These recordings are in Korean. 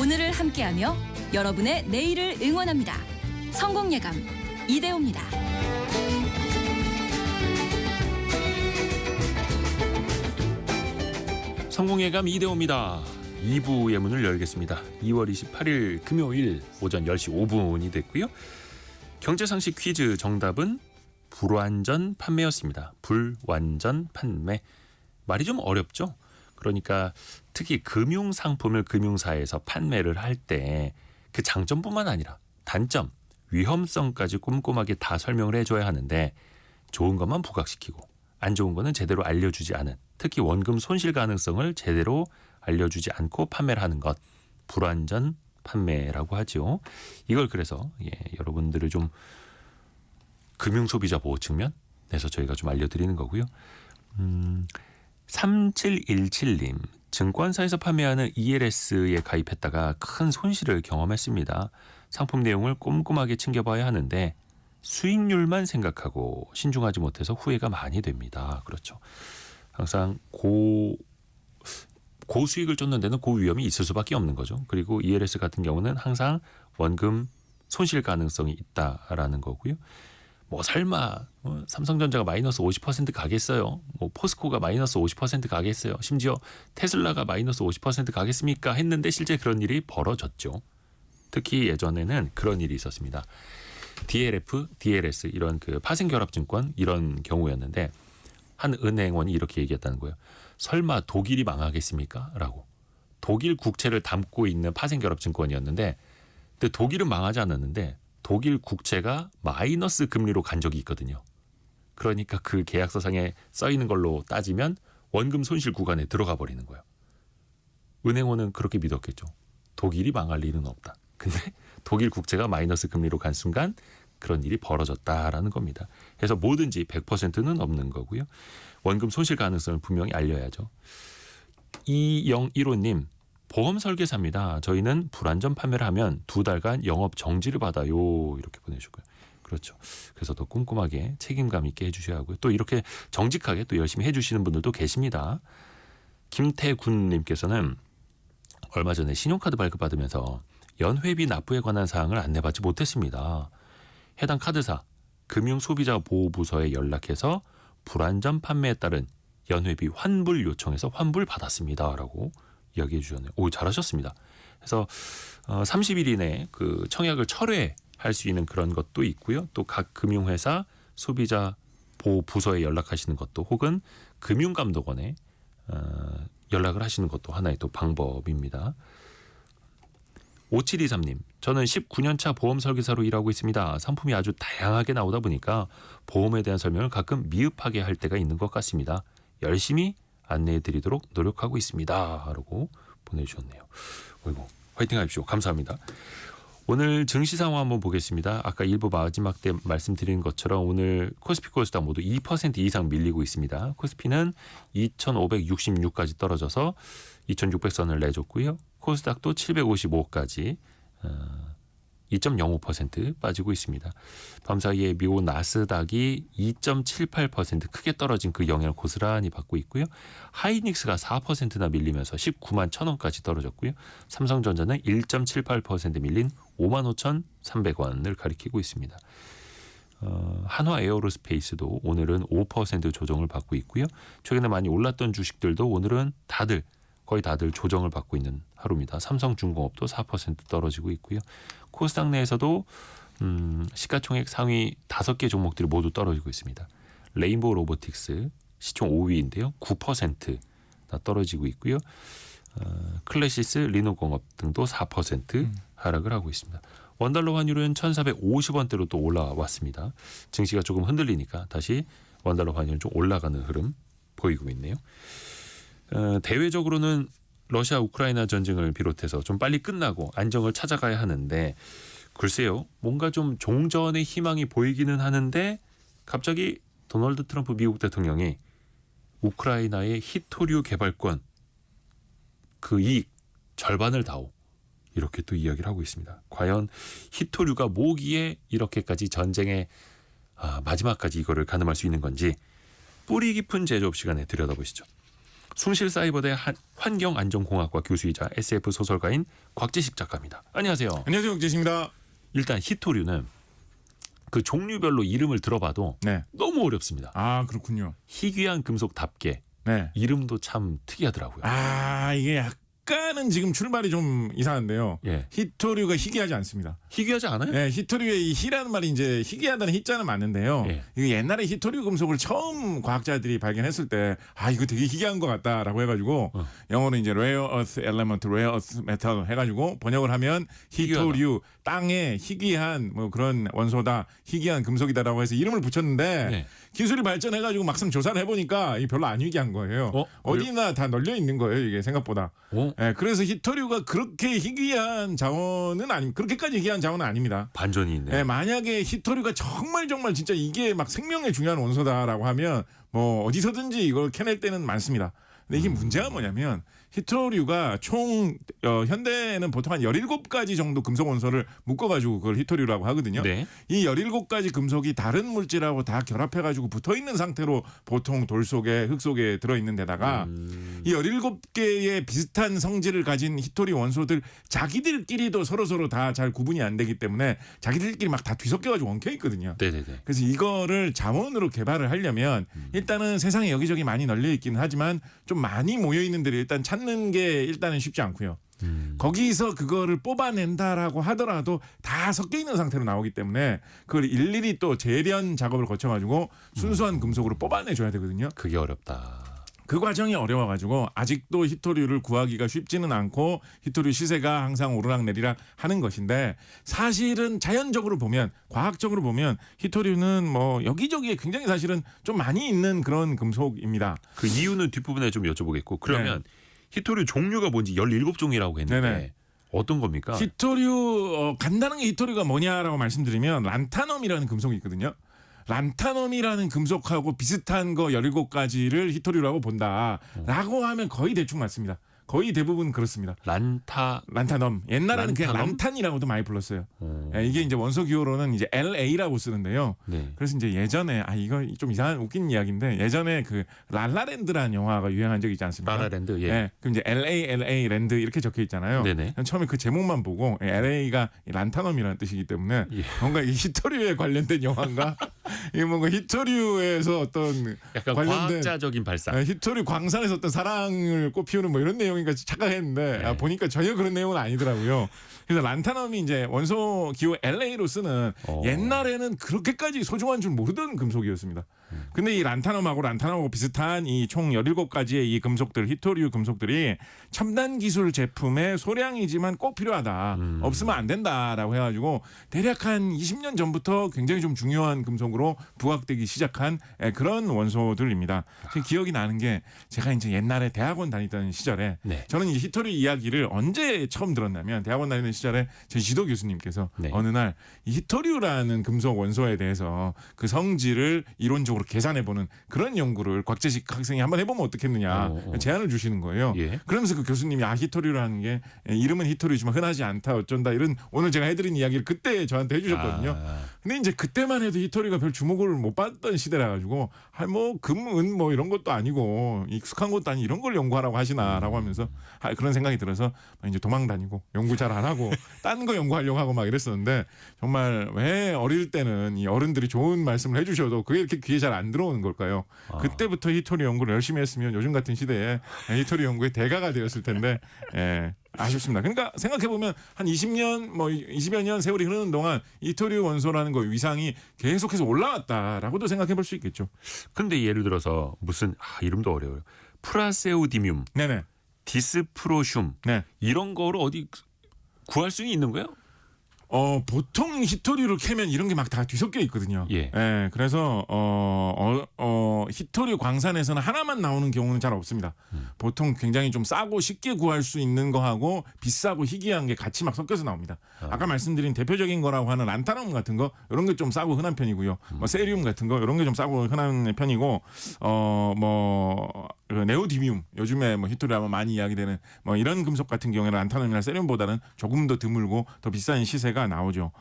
오늘을 함께하며 여러분의 내일을 응원합니다. 성공예감 이대호입니다. 성공예감 이대호입니다. 2부의 문을 열겠습니다. 2월 28일 금요일 오전 10시 5분이 됐고요. 경제상식 퀴즈 정답은 불완전 판매였습니다. 불완전 판매. 말이 좀 어렵죠? 그러니까 특히 금융상품을 금융사에서 판매를 할 때 그 장점뿐만 아니라 단점, 위험성까지 꼼꼼하게 다 설명을 해줘야 하는데 좋은 것만 부각시키고 안 좋은 거는 제대로 알려주지 않은, 특히 원금 손실 가능성을 제대로 알려주지 않고 판매를 하는 것, 불완전 판매라고 하죠. 이걸 그래서 여러분들을 좀 금융소비자 보호 측면에서 저희가 좀 알려드리는 거고요. 3717님, 증권사에서 판매하는 ELS에 가입했다가 큰 손실을 경험했습니다. 상품 내용을 꼼꼼하게 챙겨봐야 하는데 수익률만 생각하고 신중하지 못해서 후회가 많이 됩니다. 그렇죠. 항상 고수익을 쫓는 데는 고위험이 있을 수밖에 없는 거죠. 그리고 ELS 같은 경우는 항상 원금 손실 가능성이 있다라는 거고요. 뭐 설마 삼성전자가 마이너스 50% 가겠어요? 뭐 포스코가 마이너스 50% 가겠어요? 심지어 테슬라가 마이너스 50% 가겠습니까? 했는데 실제 그런 일이 벌어졌죠. 특히 예전에는 그런 일이 있었습니다. DLF, DLS 이런 그 파생결합증권 이런 경우였는데 한 은행원이 이렇게 얘기했다는 거예요. 설마 독일이 망하겠습니까? 라고. 독일 국채를 담고 있는 파생결합증권이었는데 근데 독일은 망하지 않았는데 독일 국채가 마이너스 금리로 간 적이 있거든요. 그러니까 그 계약서상에 써 있는 걸로 따지면 원금 손실 구간에 들어가 버리는 거예요. 은행원은 그렇게 믿었겠죠. 독일이 망할 일은 없다. 근데 독일 국채가 마이너스 금리로 간 순간 그런 일이 벌어졌다라는 겁니다. 그래서 뭐든지 100%는 없는 거고요. 원금 손실 가능성을 분명히 알려야죠. 2015님, 보험 설계사입니다. 저희는 불완전 판매를 하면 2달간 영업 정지를 받아요. 이렇게 보내주고요. 그렇죠. 그래서 더 꼼꼼하게 책임감 있게 해주셔야 하고요. 또 이렇게 정직하게 또 열심히 해주시는 분들도 계십니다. 김태군님께서는 얼마 전에 신용카드 발급받으면서 연회비 납부에 관한 사항을 안내받지 못했습니다. 해당 카드사 금융소비자보호부서에 연락해서 불완전 판매에 따른 연회비 환불 요청해서 환불받았습니다. 라고 이야기해 주셨네요. 오, 잘하셨습니다. 그래서 30일 이내에 그 청약을 철회할 수 있는 그런 것도 있고요. 또 각 금융회사 소비자 보호 부서에 연락하시는 것도 혹은 금융감독원에 연락을 하시는 것도 하나의 또 방법입니다. 5723님, 저는 19년차 보험 설계사로 일하고 있습니다. 상품이 아주 다양하게 나오다 보니까 보험에 대한 설명을 가끔 미흡하게 할 때가 있는 것 같습니다. 열심히 안내해 드리도록 노력하고 있습니다. 라고 보내주셨네요. 어이구, 화이팅 하십시오. 감사합니다. 오늘 증시 상황 한번 보겠습니다. 아까 일부 마지막 때 말씀드린 것처럼 오늘 코스피 코스닥 모두 2% 이상 밀리고 있습니다. 코스피는 2566까지 떨어져서 2600선을 내줬고요. 코스닥도 755까지 2.05% 빠지고 있습니다. 밤사이에 미국 나스닥이 2.78% 크게 떨어진 그 영향을 고스란히 받고 있고요. 하이닉스가 4%나 밀리면서 19만 1,000원까지 떨어졌고요. 삼성전자는 1.78% 밀린 55,300원을 가리키고 있습니다. 한화 에어로스페이스도 오늘은 5% 조정을 받고 있고요. 최근에 많이 올랐던 주식들도 오늘은 거의 다들 조정을 받고 있는 하루입니다. 삼성중공업도 4% 떨어지고 있고요. 코스닥 내에서도 시가총액 상위 5개 종목들이 모두 떨어지고 있습니다. 레인보우 로보틱스 시총 5위인데요. 9%나 떨어지고 있고요. 클래시스, 리노공업 등도 4% 하락을 하고 있습니다. 원달러 환율은 1,450원대로 또 올라왔습니다. 증시가 조금 흔들리니까 다시 원달러 환율은 좀 올라가는 흐름 보이고 있네요. 대외적으로는 러시아 우크라이나 전쟁을 비롯해서 좀 빨리 끝나고 안정을 찾아가야 하는데 글쎄요, 뭔가 좀 종전의 희망이 보이기는 하는데 갑자기 도널드 트럼프 미국 대통령이 우크라이나의 히토류 개발권 그 이익 절반을 다오 이렇게 또 이야기를 하고 있습니다. 과연 히토류가 뭐기에 이렇게까지 전쟁의 마지막까지 이거를 가늠할 수 있는 건지 뿌리 깊은 제조업 시간에 들여다보시죠. 숭실사이버대 환경안전공학과 교수이자 SF 소설가인 곽재식 작가입니다. 안녕하세요. 안녕하세요, 곽재식입니다. 일단 히토류는 그 종류별로 이름을 들어봐도 네. 너무 어렵습니다. 아, 그렇군요. 희귀한 금속답게 네. 이름도 참 특이하더라고요. 아, 이게 약간은 지금 출발이 좀 이상한데요. 예. 히토류가 희귀하지 않습니다. 희귀하지 않아요? 네, 히토류의 이 희라는 말이 이제 희귀하다는 희자는 맞는데요. 예. 이게 옛날에 히토류 금속을 처음 과학자들이 발견했을 때 아, 이거 되게 희귀한 것 같다라고 해가지고 영어로 이제 rare earth element, rare earth metal 해가지고 번역을 하면 히토류, 땅의 희귀한 뭐 그런 원소다, 희귀한 금속이다라고 해서 이름을 붙였는데 예. 기술이 발전해가지고 막상 조사를 해보니까 이 별로 안 희귀한 거예요. 어디나 다 널려 있는 거예요, 이게 생각보다. 예, 그래서 히토류가 그렇게 희귀한 자원은 그렇게까지 희귀한 자원은 아닙니다. 반전이 있네요. 예, 만약에 히토류가 정말 진짜 이게 막 생명에 중요한 원소다라고 하면 뭐 어디서든지 이걸 캐낼 때는 많습니다. 근데 이게 문제가 뭐냐면 히토류가 총 현대에는 보통 한 17가지 정도 금속 원소를 묶어가지고 그걸 히토류라고 하거든요. 네. 이 17가지 금속이 다른 물질하고 다 결합해가지고 붙어있는 상태로 보통 돌 속에 흙 속에 들어있는 데다가 이 17개의 비슷한 성질을 가진 히토류 원소들 자기들끼리도 서로 다 잘 구분이 안 되기 때문에 자기들끼리 막 다 뒤섞여가지고 엉켜 있거든요. 네네네. 그래서 이거를 자원으로 개발을 하려면 일단은 세상에 여기저기 많이 널려 있기는 하지만 좀 많이 모여 있는 데를 일단 찾는 게 일단은 쉽지 않고요. 거기서 그거를 뽑아낸다라고 하더라도 다 섞여 있는 상태로 나오기 때문에 그걸 일일이 또 재련 작업을 거쳐가지고 순수한 금속으로 뽑아내줘야 되거든요. 그게 어렵다. 그 과정이 어려워가지고 아직도 히토류를 구하기가 쉽지는 않고 히토류 시세가 항상 오르락내리락 하는 것인데 사실은 자연적으로 보면 과학적으로 보면 히토류는 뭐 여기저기에 굉장히 사실은 좀 많이 있는 그런 금속입니다. 그 이유는 뒷부분에 좀 여쭤보겠고 그러면 히토류 종류가 뭔지 17종이라고 했는데 네네. 어떤 겁니까? 히토류 간단하게 히토류가 뭐냐라고 말씀드리면 란타넘이라는 금속이 있거든요. 란타넘이라는 금속하고 비슷한 거 17가지를 히토류라고 본다라고 하면 거의 대충 맞습니다. 거의 대부분 그렇습니다. 란타넘. 옛날에는 그냥 란타넘? 란탄이라고도 많이 불렀어요. 이게 이제 원소 기호로는 이제 LA라고 쓰는데요. 네. 그래서 이제 예전에 이거 좀 이상한 웃긴 이야기인데 예전에 그 랄라랜드라는 영화가 유행한 적이 있지 않습니까? 라라랜드. 예. 네, 그럼 이제 LA 랜드 이렇게 적혀 있잖아요. 네네. 처음에 그 제목만 보고 LA가 란타넘이라는 뜻이기 때문에 예. 뭔가 이 히토류에 관련된 영화인가? 이게 뭔가 히토류에서 어떤 약간 관련된 과학자적인 발상. 히토류 광산에서 어떤 사랑을 꽃피우는 뭐 이런 내용인가 착각했는데 네. 보니까 전혀 그런 내용은 아니더라고요. 그래서 란타넘이 이제 원소 기호 LA로 쓰는 옛날에는 그렇게까지 소중한 줄 모르던 금속이었습니다. 근데 이 란타넘하고 비슷한 이 총 17가지의 이 금속들 히토류 금속들이 첨단 기술 제품에 소량이지만 꼭 필요하다. 없으면 안 된다라고 해가지고 대략 한 20년 전부터 굉장히 좀 중요한 금속으로 부각되기 시작한 그런 원소들입니다. 제 기억이 나는 게 제가 이제 옛날에 대학원 다니던 시절에 네. 저는 이제 히토류 이야기를 언제 처음 들었냐면 대학원 다니는 시절에 제 지도 교수님께서 네. 어느 날 이 히토류라는 금속 원소에 대해서 그 성질을 이론적으로 계산해보는 그런 연구를 곽재식 학생이 한번 해보면 어떻겠느냐 제안을 주시는 거예요. 예. 그러면서 그 교수님이 히토류라는 게 이름은 히토류지만 흔하지 않다 어쩐다 이런 오늘 제가 해드린 이야기를 그때 저한테 해주셨거든요. 근데 이제 그때만 해도 히토류가 별 주목을 못 받던 시대라 가지고 뭐 금, 은 뭐 이런 것도 아니고 익숙한 것도 아니 이런 걸 연구하라고 하시나라고 하면서 그런 생각이 들어서 이제 도망 다니고 연구 잘 안 하고 딴 거 연구하려고 하고 막 이랬었는데 정말 왜 어릴 때는 이 어른들이 좋은 말씀을 해주셔도 그게 이렇게 귀에 잘 안 들어오는 걸까요? 그때부터 히토류 연구를 열심히 했으면 요즘 같은 시대에 히토류 연구의 대가가 되었을 텐데 아쉽습니다. 그러니까 생각해보면 한 20년 뭐 20여 년 세월이 흐르는 동안 히토류 원소라는 거 위상이 계속해서 올라왔다라고도 생각해볼 수 있겠죠. 근데 예를 들어서 무슨 이름도 어려워요. 프라세우디뮴, 네네. 디스프로슘 네. 이런 거를 어디 구할 수는 있는 거예요? 보통 히토류를 캐면 이런 게 막 다 뒤섞여 있거든요. 예. 그래서 히토류 광산에서는 하나만 나오는 경우는 잘 없습니다. 보통 굉장히 좀 싸고 쉽게 구할 수 있는 거하고 비싸고 희귀한 게 같이 막 섞여서 나옵니다. 아까 말씀드린 대표적인 거라고 하는 란타넘 같은 거 이런 게 좀 싸고 흔한 편이고요. 뭐 세리움 같은 거 이런 게 좀 싸고 흔한 편이고 뭐 그 네오디뮴 요즘에 뭐 히토리 하면 많이 이야기되는 뭐 이런 금속 같은 경우에는 란타늄이나 세륨보다는 조금 더 드물고 더 비싼 시세가 나오죠.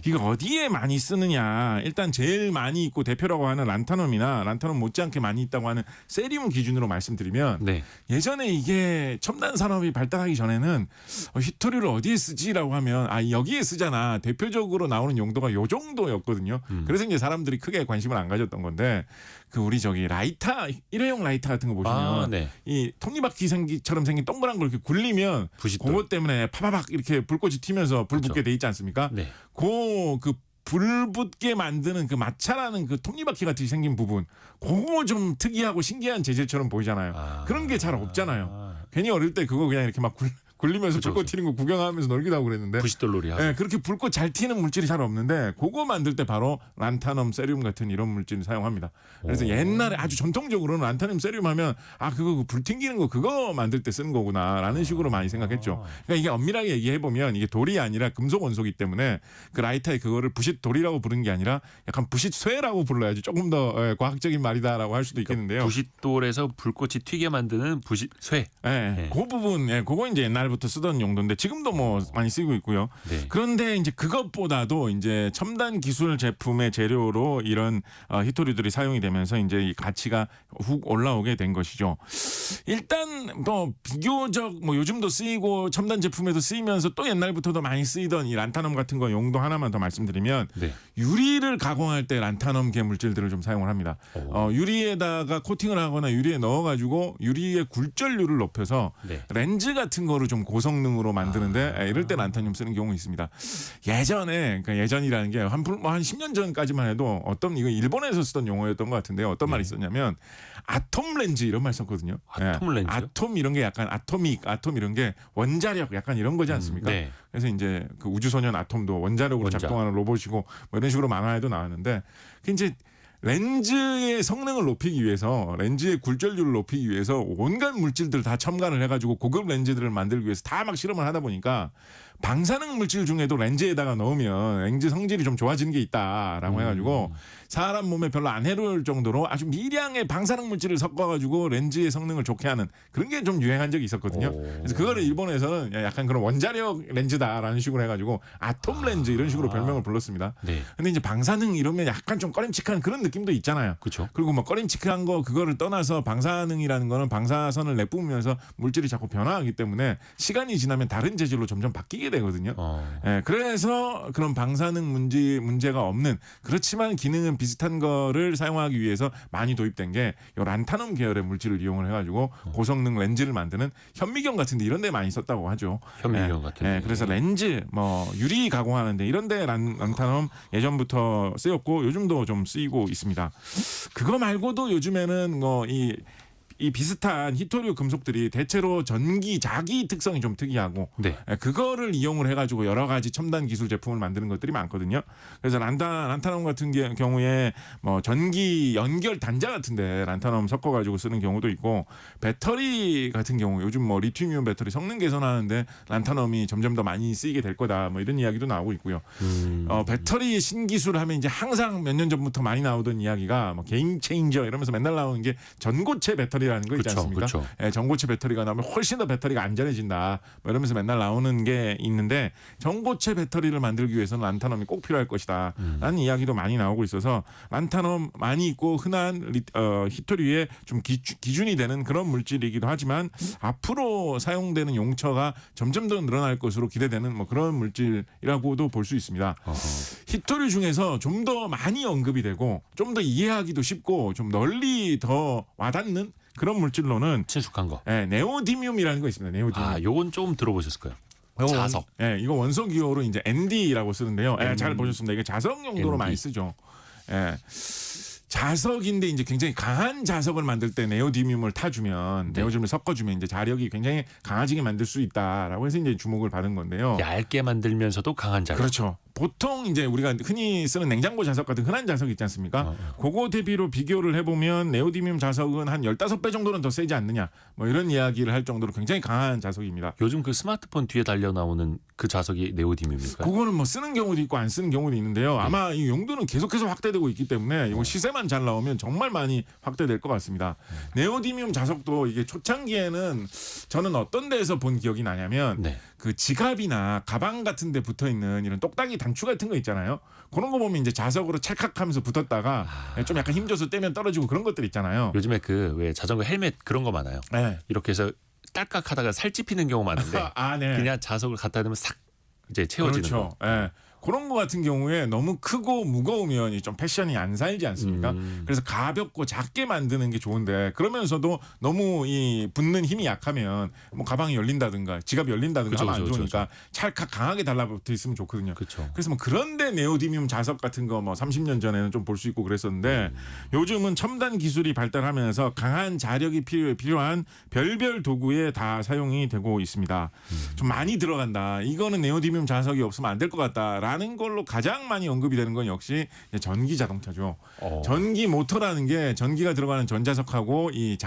이거 어디에 많이 쓰느냐? 일단 제일 많이 있고 대표라고 하는 란타늄이나 란타늄 못지않게 많이 있다고 하는 세륨 기준으로 말씀드리면 네. 예전에 이게 첨단 산업이 발달하기 전에는 히토리를 어디에 쓰지라고 하면 여기에 쓰잖아. 대표적으로 나오는 용도가 요 정도였거든요. 그래서 이제 사람들이 크게 관심을 안 가졌던 건데 그 우리 저기 라이터 일회용 라이터 같은 거 보시면 네. 이 톱니바퀴처럼 생긴 동그란 걸 이렇게 굴리면 부싯돌. 그것 때문에 파바박 이렇게 불꽃이 튀면서 불 붙게 돼 있지 않습니까? 네. 그 불 붙게 만드는 그 마차라는 그 톱니바퀴 같이 생긴 부분 그거 좀 특이하고 신기한 재질처럼 보이잖아요. 그런 게 잘 없잖아요. 괜히 어릴 때 그거 그냥 이렇게 막 굴리면서 그쵸, 불꽃 튀는 거 구경하면서 놀기도 하고 그랬는데 부싯돌 놀이하고. 네, 그렇게 불꽃 잘 튀는 물질이 잘 없는데 그거 만들 때 바로 란타늄, 세륨 같은 이런 물질을 사용합니다. 그래서 옛날에 아주 전통적으로는 란타늄, 세륨 하면 그거 불 튕기는 거 그거 만들 때 쓰는 거구나라는 식으로 많이 생각했죠. 그러니까 이게 엄밀하게 얘기해 보면 이게 돌이 아니라 금속 원소이기 때문에 그 라이터에 그거를 부싯돌이라고 부르는 게 아니라 약간 부싯쇠라고 불러야지 조금 더 과학적인 말이다라고 할 수도 있겠는데요. 부싯돌에서 불꽃이 튀게 만드는 부싯쇠. 네, 그 부분, 그거 이제 옛날부터 쓰던 용도인데 지금도 뭐 많이 쓰이고 있고요. 네. 그런데 이제 그것보다도 이제 첨단 기술 제품의 재료로 이런 히토리들이 사용이 되면서 이제 이 가치가 훅 올라오게 된 것이죠. 일단 뭐 비교적 뭐 요즘도 쓰이고 첨단 제품에도 쓰이면서 또 옛날부터도 많이 쓰이던 이 란타늄 같은 거 용도 하나만 더 말씀드리면 네. 유리를 가공할 때 란타늄계 물질들을 좀 사용을 합니다. 유리에다가 코팅을 하거나 유리에 넣어가지고 유리의 굴절률을 높여서 네. 렌즈 같은 거를 좀 고성능으로 만드는데 이럴 때 란타늄 쓰는 경우 있습니다. 예전에 그러니까 예전이라는 게 한 10년 전까지만 해도 이거 일본에서 쓰던 용어였던 것 같은데요. 어떤 말이 있었냐면 아톰 렌즈 이런 말 썼거든요. 아톰 렌즈요? 아톰 이런 게 약간 아톰 이런 게 원자력 약간 이런 거지 않습니까? 네. 그래서 이제 그 우주소년 아톰도 원자력으로 원자. 작동하는 로봇이고 뭐 이런 식으로 만화에도 나왔는데 그 이제 렌즈의 성능을 높이기 위해서 렌즈의 굴절률을 높이기 위해서 온갖 물질들을 다 첨가를 해가지고 고급 렌즈들을 만들기 위해서 다 막 실험을 하다 보니까 방사능 물질 중에도 렌즈에다가 넣으면 렌즈 성질이 좀 좋아지는 게 있다라고 해가지고 사람 몸에 별로 안 해로울 정도로 아주 미량의 방사능 물질을 섞어가지고 렌즈의 성능을 좋게 하는 그런 게 좀 유행한 적이 있었거든요. 그래서 그거를 일본에서는 약간 그런 원자력 렌즈다라는 식으로 해가지고 아톰 렌즈 이런 식으로 별명을 불렀습니다. 네. 근데 이제 방사능 이러면 약간 좀 꺼림칙한 그런 느낌도 있잖아요. 그렇죠. 그리고 뭐 꺼림칙한 거 그거를 떠나서 방사능이라는 거는 방사선을 내뿜으면서 물질이 자꾸 변화하기 때문에 시간이 지나면 다른 재질로 점점 바뀌게 되거든요. 그래서 그런 방사능 문제가 없는 그렇지만 기능은 비슷한 거를 사용하기 위해서 많이 도입된 게 요 란타늄 계열의 물질을 이용을 해가지고 고성능 렌즈를 만드는 현미경 같은데 이런 데 많이 썼다고 하죠. 현미경 같은. 그래서 렌즈 뭐 유리 가공하는데 이런 데 란타늄 예전부터 쓰였고 요즘도 좀 쓰이고 있습니다. 그거 말고도 요즘에는 이 비슷한 히토류 금속들이 대체로 자기 특성이 좀 특이하고 네. 그거를 이용을 해가지고 여러 가지 첨단 기술 제품을 만드는 것들이 많거든요. 그래서 란타늄 같은 경우에 뭐 전기 연결 단자 같은데 란타늄 섞어가지고 쓰는 경우도 있고 배터리 같은 경우 요즘 뭐 리튬이온 배터리 성능 개선하는데 란타늄이 점점 더 많이 쓰이게 될 거다 뭐 이런 이야기도 나오고 있고요. 배터리 신기술 하면 이제 항상 몇 년 전부터 많이 나오던 이야기가 뭐 게임 체인저 이러면서 맨날 나오는 게 전고체 배터리 라는 거 있지 않습니까? 전고체 배터리가 나오면 훨씬 더 배터리가 안전해진다. 뭐 이러면서 맨날 나오는 게 있는데 전고체 배터리를 만들기 위해서는 란타늄이 꼭 필요할 것이다. 라는 이야기도 많이 나오고 있어서 란타늄 많이 있고 흔한 히토리의 좀 기준이 되는 그런 물질이기도 하지만 앞으로 사용되는 용처가 점점 더 늘어날 것으로 기대되는 뭐 그런 물질이라고도 볼 수 있습니다. 히토리 중에서 좀 더 많이 언급이 되고 좀 더 이해하기도 쉽고 좀 널리 더 와닿는 그런 물질로는 친숙한 거. 네오디뮴이라는 거 있습니다. 네오디뮴. 요건 조금 들어보셨을 거예요. 자석. 이거 원소 기호로 이제 ND라고 쓰는데요. 잘 보셨습니다. 이게 자석 용도로 ND. 많이 쓰죠. 자석인데 이제 굉장히 강한 자석을 만들 때 네오디뮴을 타주면 네오디뮴을 섞어주면 이제 자력이 굉장히 강해지게 만들 수 있다라고 해서 이제 주목을 받은 건데요. 얇게 만들면서도 강한 자력. 그렇죠. 보통 이제 우리가 흔히 쓰는 냉장고 자석 같은 흔한 자석 있지 않습니까? 그거 대비로 비교를 해보면 네오디뮴 자석은 한 15배 정도는 더 세지 않느냐 뭐 이런 이야기를 할 정도로 굉장히 강한 자석입니다. 요즘 그 스마트폰 뒤에 달려 나오는 그 자석이 네오디뮴입니까? 그거는 뭐 쓰는 경우도 있고 안 쓰는 경우도 있는데요. 아마 이 용도는 계속해서 확대되고 있기 때문에 이거 시세만 잘 나오면 정말 많이 확대될 것 같습니다. 네오디뮴 자석도 이게 초창기에는 저는 어떤 데에서 본 기억이 나냐면 네. 그 지갑이나 가방 같은 데 붙어 있는 이런 똑딱이 단추 같은 거 있잖아요. 그런 거 보면 이제 자석으로 찰칵하면서 붙었다가 좀 약간 힘줘서 떼면 떨어지고 그런 것들 있잖아요. 요즘에 그 왜 자전거 헬멧 그런 거 많아요. 네. 이렇게 해서 딸깍하다가 살 찝히는 경우 많은데 네. 그냥 자석을 갖다 대면 싹 이제 채워지는 그렇죠. 거. 예. 그런 거 같은 경우에 너무 크고 무거우면 좀 패션이 안 살지 않습니까? 그래서 가볍고 작게 만드는 게 좋은데 그러면서도 너무 이 붙는 힘이 약하면 뭐 가방이 열린다든가 지갑이 열린다든가 그쵸, 하면 안 그쵸, 좋으니까 찰칵 강하게 달라붙어 있으면 좋거든요. 그렇죠. 그래서 뭐 그런데 네오디뮴 자석 같은 거 뭐 30년 전에는 좀 볼 수 있고 그랬었는데 요즘은 첨단 기술이 발달하면서 강한 자력이 필요한 별별 도구에 다 사용이 되고 있습니다. 좀 많이 들어간다. 이거는 네오디뮴 자석이 없으면 안 될 것 같다라는 걸로 가장 많이 언급이 되는 건 역시 전기 자동차죠. 전기 모터라는 게 전기가 들어가는 전자석하고 이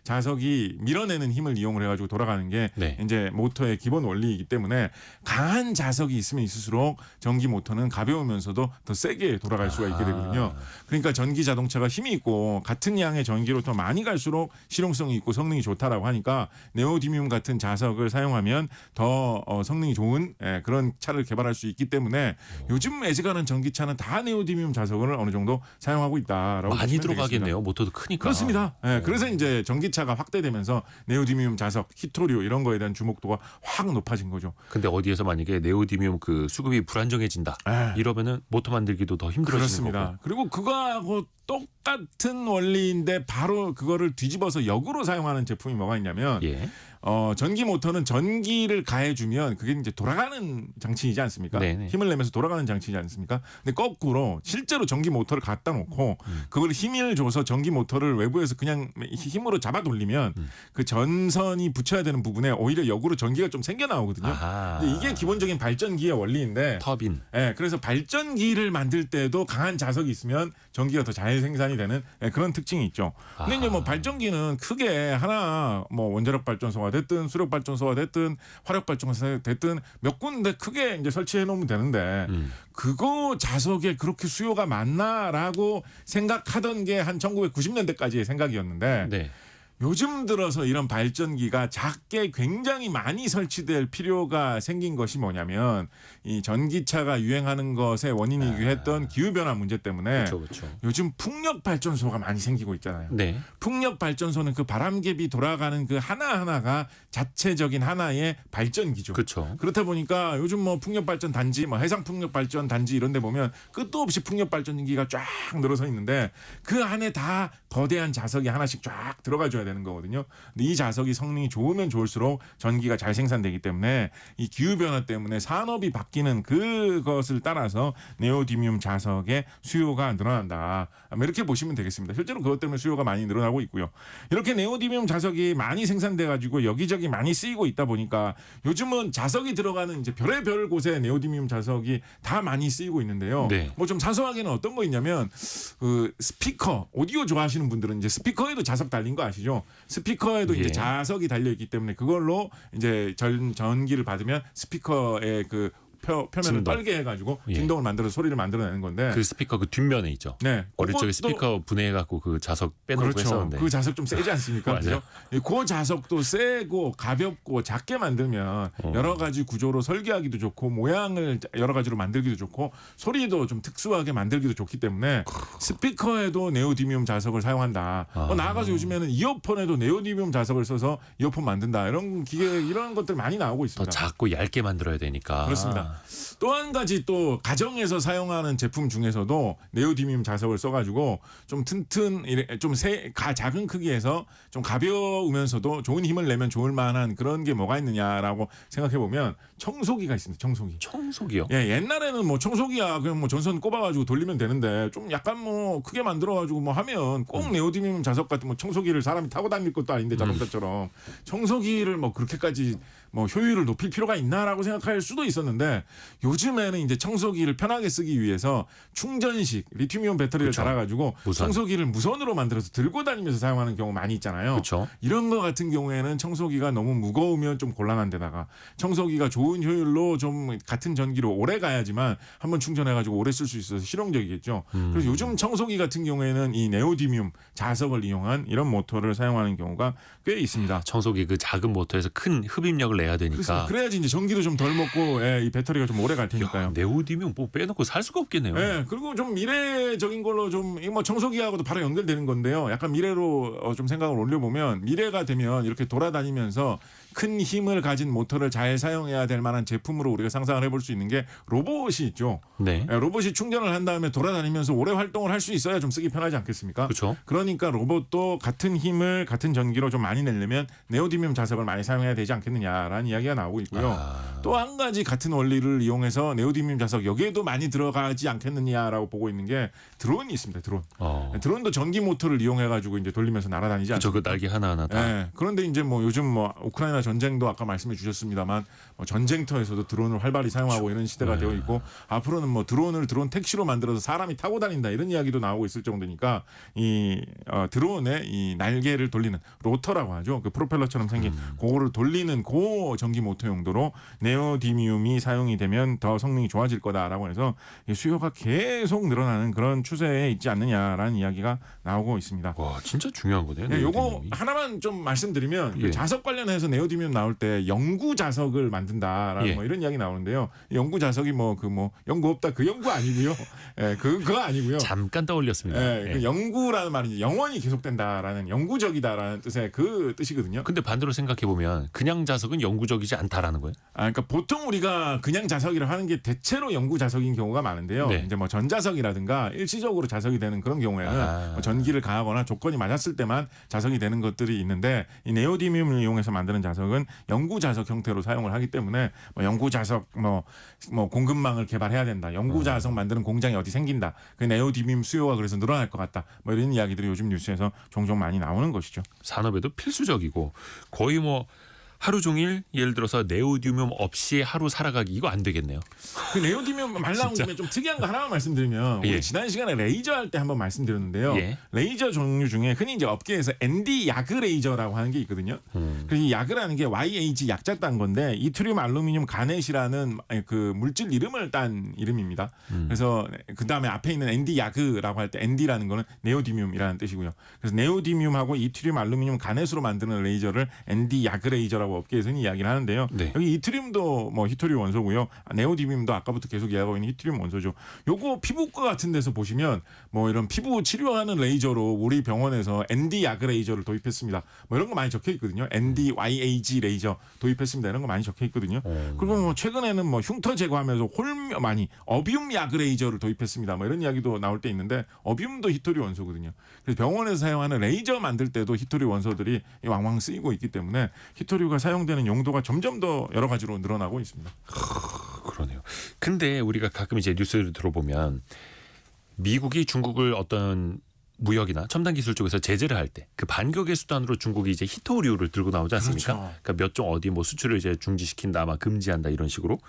자석이 밀어내는 힘을 이용을 해가지고 돌아가는 게 네. 이제 모터의 기본 원리이기 때문에 강한 자석이 있으면 있을수록 전기 모터는 가벼우면서도 더 세게 돌아갈 수가 있게 되거든요. 그러니까 전기 자동차가 힘이 있고 같은 양의 전기로 더 많이 갈수록 실용성이 있고 성능이 좋다라고 하니까 네오디뮴 같은 자석을 사용하면 더 성능이 좋은 그런 차를 개발할 수 있기 때문에 요즘 애지간한 전기차는 다 네오디뮴 자석을 어느 정도 사용하고 있다라고 많이 보시면 들어가겠네요. 되겠습니다. 모터도 크니까. 그렇습니다. 그래서 이제 전기차가 확대되면서 네오디뮴 자석, 히토류 이런 거에 대한 주목도가 확 높아진 거죠. 근데 어디에서 만약에 네오디뮴 그 수급이 불안정해진다. 이러면은 모터 만들기도 더 힘들어지는 그렇습니다. 거고. 그리고 그거하고 똑같은 원리인데 바로 그거를 뒤집어서 역으로 사용하는 제품이 뭐가 있냐면 예. 전기 모터는 전기를 가해주면 그게 이제 돌아가는 장치이지 않습니까? 네네. 힘을 내면서 돌아가는 장치이지 않습니까? 근데 거꾸로 실제로 전기 모터를 갖다 놓고 그걸 힘을 줘서 전기 모터를 외부에서 그냥 힘으로 잡아 돌리면 그 전선이 붙여야 되는 부분에 오히려 역으로 전기가 좀 생겨 나오거든요. 아하. 근데 이게 기본적인 발전기의 원리인데 터빈. 그래서 발전기를 만들 때도 강한 자석이 있으면 전기가 더 잘 생산이 되는 그런 특징이 있죠. 근데 이제 뭐 발전기는 크게 하나 뭐 원자력 발전소가 됐든 수력 발전소가 됐든 화력 발전소가 됐든 몇 군데 크게 이제 설치해 놓으면 되는데 그거 자석에 그렇게 수요가 많나라고 생각하던 게 한 1990년대까지의 생각이었는데 네. 요즘 들어서 이런 발전기가 작게 굉장히 많이 설치될 필요가 생긴 것이 뭐냐면 이 전기차가 유행하는 것의 원인이기도 했던 기후변화 문제 때문에 그렇죠. 요즘 풍력 발전소가 많이 생기고 있잖아요. 네. 풍력 발전소는 그 바람갭이 돌아가는 그 하나하나가 자체적인 하나의 발전기죠. 그렇죠. 그렇다 보니까 요즘 뭐 풍력 발전 단지, 뭐 해상 풍력 발전 단지 이런 데 보면 끝도 없이 풍력 발전기가 쫙 늘어서 있는데 그 안에 다 거대한 자석이 하나씩 쫙 들어가 줘야 되는 거거든요. 근데 이 자석이 성능이 좋으면 좋을수록 전기가 잘 생산되기 때문에 이 기후 변화 때문에 산업이 바뀌는 그것을 따라서 네오디뮴 자석의 수요가 늘어난다. 이렇게 보시면 되겠습니다. 실제로 그것 때문에 수요가 많이 늘어나고 있고요. 이렇게 네오디뮴 자석이 많이 생산돼 가지고 여기저기 많이 쓰이고 있다 보니까 요즘은 자석이 들어가는 이제 별의별 곳에 네오디뮴 자석이 다 많이 쓰이고 있는데요. 네. 뭐 좀 사소하게는 어떤 거 있냐면 그 스피커, 오디오 좋아하시는 분들은 이제 스피커에도 자석 달린 거 아시죠? 스피커에도 예. 이제 자석이 달려 있기 때문에 그걸로 이제 전기를 받으면 스피커의 그 표면을 진동. 떨게 해가지고 예. 진동을 만들어서 소리를 만들어내는 건데. 그 스피커 그 뒷면에 있죠. 네. 어릴 적에 그것도- 스피커 분해해갖고 그 자석 빼놓고 그렇죠. 했었는데. 그 자석 좀 세지 않습니까? 맞아요. 그죠? 그 자석도 세고 가볍고 작게 만들면 여러 가지 구조로 설계하기도 좋고 모양을 여러 가지로 만들기도 좋고 소리도 좀 특수하게 만들기도 좋기 때문에 스피커에도 네오디뮴 자석을 사용한다. 나아가서 요즘에는 이어폰에도 네오디뮴 자석을 써서 이어폰 만든다. 이런 기계 이런 것들 많이 나오고 더 있습니다. 작고 얇게 만들어야 되니까. 그렇습니다. 또 한 가지 또 가정에서 사용하는 제품 중에서도 네오디뮴 자석을 써가지고 좀 작은 크기에서 좀 가벼우면서도 좋은 힘을 내면 좋을 만한 그런 게 뭐가 있느냐라고 생각해 보면 청소기가 있습니다. 청소기. 청소기요? 예, 옛날에는 뭐 청소기야 그냥 뭐 전선 꼽아가지고 돌리면 되는데 좀 약간 뭐 크게 만들어가지고 뭐 하면 꼭 네오디뮴 자석 같은 뭐 청소기를 사람이 타고 다닐 것도 아닌데 자동차처럼 청소기를 뭐 그렇게까지 뭐 효율을 높일 필요가 있나라고 생각할 수도 있었는데 있었는데 요즘에는 이제 청소기를 편하게 쓰기 위해서 충전식 리튬이온 배터리를 그쵸. 달아가지고 무선. 청소기를 무선으로 만들어서 들고 다니면서 사용하는 경우 많이 있잖아요. 그렇죠. 이런 거 같은 경우에는 청소기가 너무 무거우면 좀 곤란한 데다가 청소기가 좋은 효율로 좀 같은 전기로 오래 가야지만 한번 충전해가지고 오래 쓸 수 있어서 실용적이겠죠. 그래서 요즘 청소기 같은 경우에는 이 네오디뮴 자석을 이용한 이런 모터를 사용하는 경우가 꽤 있습니다. 청소기 그 작은 모터에서 큰 흡입력을 내야 되니까. 그래야지 이제 전기도 좀 덜 먹고 이 배터리가 좀 오래 갈 테니까요. 네오디뮴 뭐 빼놓고 살 수가 없겠네요. 예, 그리고 좀 미래적인 걸로 좀 뭐 청소기하고도 바로 연결되는 건데요. 약간 미래로 좀 생각을 올려보면 미래가 되면 이렇게 돌아다니면서 큰 힘을 가진 모터를 잘 사용해야 될 만한 제품으로 우리가 상상을 해볼 수 있는 게 로봇이 있죠. 네. 예, 로봇이 충전을 한 다음에 돌아다니면서 오래 활동을 할 수 있어야 좀 쓰기 편하지 않겠습니까? 그렇죠. 그러니까 로봇도 같은 힘을 같은 전기로 좀 많이 내려면 네오디뮴 자석을 많이 사용해야 되지 않겠느냐라는 이야기가 나오고 있고요. 또 한 가지 같은 원리를 이용해서 네오디뮴 자석 여기에도 많이 들어가지 않겠느냐라고 보고 있는 게 드론이 있습니다. 드론. 드론도 전기 모터를 이용해 가지고 이제 돌리면서 날아다니지 그렇죠. 않습니까? 그 날개 하나하나 다. 예. 그런데 이제 뭐 요즘 뭐 우크라이나 전쟁도 아까 말씀해 주셨습니다만 뭐 전쟁터에서도 드론을 활발히 사용하고 이런 시대가 되어 있고 앞으로는 뭐 드론 택시로 만들어서 사람이 타고 다닌다 이런 이야기도 나오고 있을 정도니까 이 드론의 이 날개를 돌리는 로터라고 하죠. 그 프로펠러처럼 생긴 그거를 돌리는 고 전기 모터 용도로 네오디뮴이 사용이 되면 더 성능이 좋아질 거다라고 해서 수요가 계속 늘어나는 그런 추세에 있지 않느냐라는 이야기가 나오고 있습니다. 와, 진짜 중요한 거네요. 네, 요거 네오디뮴이. 하나만 좀 말씀드리면 예. 그 자석 관련해서 네오디뮴 나올 때 영구 자석을 만든다라는 예. 뭐 이런 이야기 나오는데요. 영구 자석이 뭐 연구 없다 그 연구 아니고요. 예, 그거 아니고요. 잠깐 떠올렸습니다. 예, 예. 그 영구라는 말은 이제 영원히 계속된다라는 영구적이다라는 뜻의 그 뜻이거든요. 근데 반대로 생각해 보면 그냥 자석은 영구적이지 않다라는 거예요. 그러니까 보통 우리가 그냥 자석이라 하는 게 대체로 영구 자석인 경우가 많은데요. 네. 이제 뭐 전자석이라든가 일시적으로 자석이 되는 그런 경우에는 뭐 전기를 가하거나 조건이 맞았을 때만 자석이 되는 것들이 있는데 이 네오디뮴을 이용해서 만드는 자석은 영구 자석 형태로 사용을 하기 때문에 뭐 영구 자석 뭐 공급망을 개발해야 된다. 영구 자석 만드는 공장이 어디 생긴다. 그 네오디뮴 수요가 그래서 늘어날 것 같다. 뭐 이런 이야기들이 요즘 뉴스에서 종종 많이 나오는 것이죠. 산업에도 필수적이고 거의 뭐 하루 종일 예를 들어서 네오디뮴 없이 하루 살아가기 이거 안 되겠네요. 그 네오디뮴 말 나온 김에 좀 특이한 거 하나만 말씀드리면 우리 예. 지난 시간에 레이저 할 때 한번 말씀드렸는데요. 예. 레이저 종류 중에 흔히 이제 업계에서 ND 야그 레이저라고 하는 게 있거든요. 그래서 이 야그라는 게 YAG 약자 딴 건데 이트리움 알루미늄 가넷이라는 그 물질 이름을 딴 이름입니다. 그래서 그 다음에 앞에 있는 ND 야그라고 할 때 ND라는 거는 네오디뮴이라는 뜻이고요. 그래서 네오디뮴하고 이트리움 알루미늄 가넷으로 만드는 레이저를 ND 야그 레이저라고 업계에서는 이야기를 하는데요. 네. 여기 이트리움도 뭐 히토리움 원소고요. 네오디뮴도 아까부터 계속 이야기하고 있는 히토리움 원소죠. 요거 피부과 같은 데서 보시면 뭐 이런 피부 치료하는 레이저로 우리 병원에서 ND 야그 레이저를 도입했습니다. 뭐 이런 거 많이 적혀 있거든요. ND YAG 레이저 도입했습니다. 이런 거 많이 적혀 있거든요. 그리고 뭐 최근에는 뭐 흉터 제거하면서 어비움 야그 레이저를 도입했습니다. 뭐 이런 이야기도 나올 때 있는데 어비움도 히토리 원소거든요. 그래서 병원에서 사용하는 레이저 만들 때도 히토리 원소들이 왕왕 쓰이고 있기 때문에 히토리가 사용되는 용도가 점점 더 여러 가지로 늘어나고 있습니다. 그러네요. 근데 우리가 가끔 이제 뉴스를 들어보면 미국이 중국을 어떤 무역이나 첨단 기술 쪽에서 제재를 할 때 그 반격의 수단으로 중국이 이제 히토류를 들고 나오지 않습니까? 그렇죠. 그러니까 몇 종 어디 뭐 수출을 이제 중지시킨다, 아마 금지한다 이런 식으로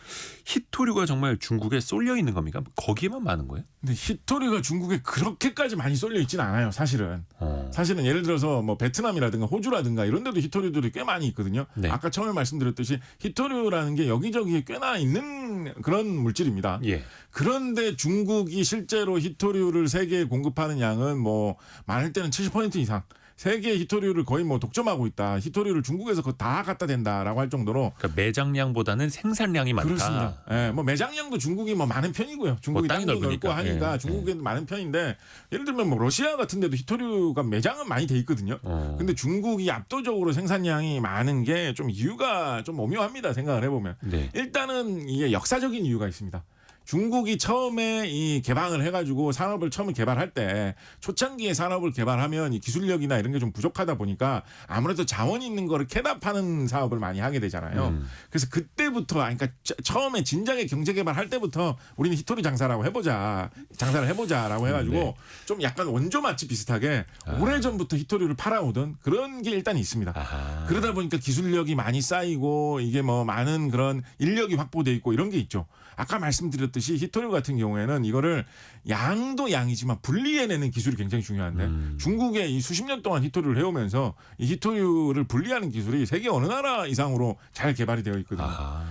히토류가 정말 중국에 쏠려 있는 겁니까? 거기에만 많은 거예요? 근데 히토리가 중국에 그렇게까지 많이 쏠려 있지는 않아요. 사실은. 사실은 예를 들어서 뭐 베트남이라든가 호주라든가 이런 데도 히토류들이 꽤 많이 있거든요. 네. 아까 처음에 말씀드렸듯이 히토류라는 게 여기저기에 꽤나 있는 그런 물질입니다. 예. 그런데 중국이 실제로 히토류를 세계에 공급하는 양은 뭐 많을 때는 70% 이상. 세계 히토류를 거의 뭐 독점하고 있다. 히토류를 중국에서 그거 다 갖다 댄다라고 할 정도로 그러니까 매장량보다는 생산량이 많다. 그렇습니다. 예, 뭐 매장량도 중국이 뭐 많은 편이고요. 중국이 땅이 땅도 넓고 넓으니까. 하니까 예, 중국에도 많은 편인데 예를 들면 뭐 러시아 같은 데도 히토류가 매장은 많이 돼 있거든요. 근데 중국이 압도적으로 생산량이 많은 게 좀 이유가 좀 오묘합니다. 생각을 해보면. 네. 일단은 이게 역사적인 이유가 있습니다. 중국이 처음에 이 개방을 해가지고 산업을 처음 개발할 때 초창기에 산업을 개발하면 이 기술력이나 이런 게 좀 부족하다 보니까 아무래도 자원 있는 거를 캐다 파는 사업을 많이 하게 되잖아요. 그래서 그때부터 그러니까 처음에 진작에 경제 개발할 때부터 우리는 히토리 장사를 해보자라고 해가지고 네. 좀 약간 원조 맛집 비슷하게 오래전부터 히토리를 팔아오던 그런 게 일단 있습니다. 아하. 그러다 보니까 기술력이 많이 쌓이고 이게 뭐 많은 그런 인력이 확보돼 있고 이런 게 있죠. 아까 말씀드렸듯이 히토류 같은 경우에는 이거를 양도 양이지만 분리해내는 기술이 굉장히 중요한데 중국에 이 수십 년 동안 히토류를 해오면서 이 히토류를 분리하는 기술이 세계 어느 나라 이상으로 잘 개발이 되어 있거든요.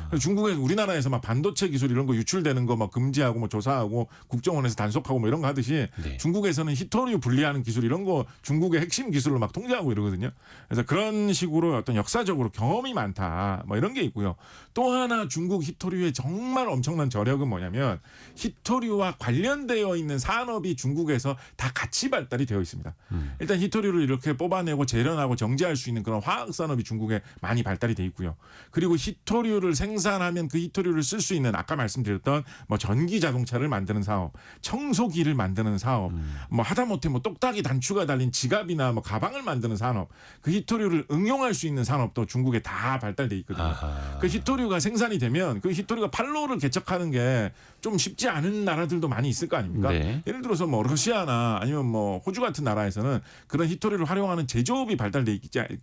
그래서 중국에서 우리나라에서 막 반도체 기술 이런 거 유출되는 거 막 금지하고 뭐 조사하고 국정원에서 단속하고 뭐 이런 거 하듯이 네. 중국에서는 히토류 분리하는 기술 이런 거 중국의 핵심 기술로 막 통제하고 이러거든요. 그래서 그런 식으로 어떤 역사적으로 경험이 많다 뭐 이런 게 있고요. 또 하나 중국 히토류의 정말 엄청난 저력은 뭐냐면 히토류와 관련되어 있는 산업이 중국에서 다 같이 발달이 되어 있습니다. 일단 히토류를 이렇게 뽑아내고 재련하고 정제할 수 있는 그런 화학 산업이 중국에 많이 발달이 돼 있고요. 그리고 히토류를 생산하면 그 히토류를 쓸 수 있는 아까 말씀드렸던 뭐 전기 자동차를 만드는 사업, 청소기를 만드는 사업, 뭐 하다못해 뭐 똑딱이 단추가 달린 지갑이나 뭐 가방을 만드는 산업, 그 히토류를 응용할 수 있는 산업도 중국에 다 발달돼 있거든요. 아하. 그 히토류가 생산이 되면 그 히토류가 판로를 개척하는 게 좀 쉽지 않은 나라들도 많이 있을 거 아닙니까? 네. 예를 들어서 뭐 러시아나 아니면 뭐 호주 같은 나라에서는 그런 히토류를 활용하는 제조업이 발달돼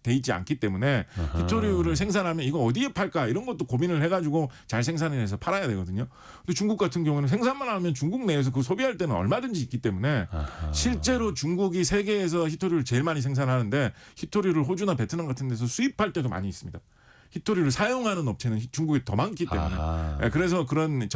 있지 않기 때문에 아하. 히토류를 생산하면 이거 어디에 팔까 이런 것도 고민을 해가지고 잘 생산해서 팔아야 되거든요. 근데 중국 같은 경우는 생산만 하면 중국 내에서 그 소비할 때는 얼마든지 있기 때문에 아하. 실제로 중국이 세계에서 히토류를 제일 많이 생산하는데 히토류를 호주나 베트남 같은 데서 수입할 때도 많이 있습니다. 히토류를 사용하는 업체는 중국이 더 많기 때문에 아하. 그래서 그런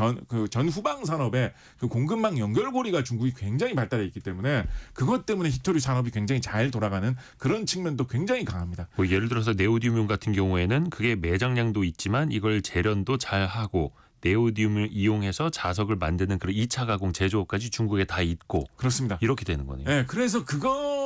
전후방 산업의 그 공급망 연결고리가 중국이 굉장히 발달해 있기 때문에 그것 때문에 히토류 산업이 굉장히 잘 돌아가는 그런 측면도 굉장히 강합니다. 뭐 예를 들어서 네오디뮴 같은 경우에는 그게 매장량도 있지만 이걸 재련도 잘 하고 네오디뮴을 이용해서 자석을 만드는 그런 2차 가공 제조업까지 중국에 다 있고 그렇습니다. 이렇게 되는 거네요. 네, 그래서 그거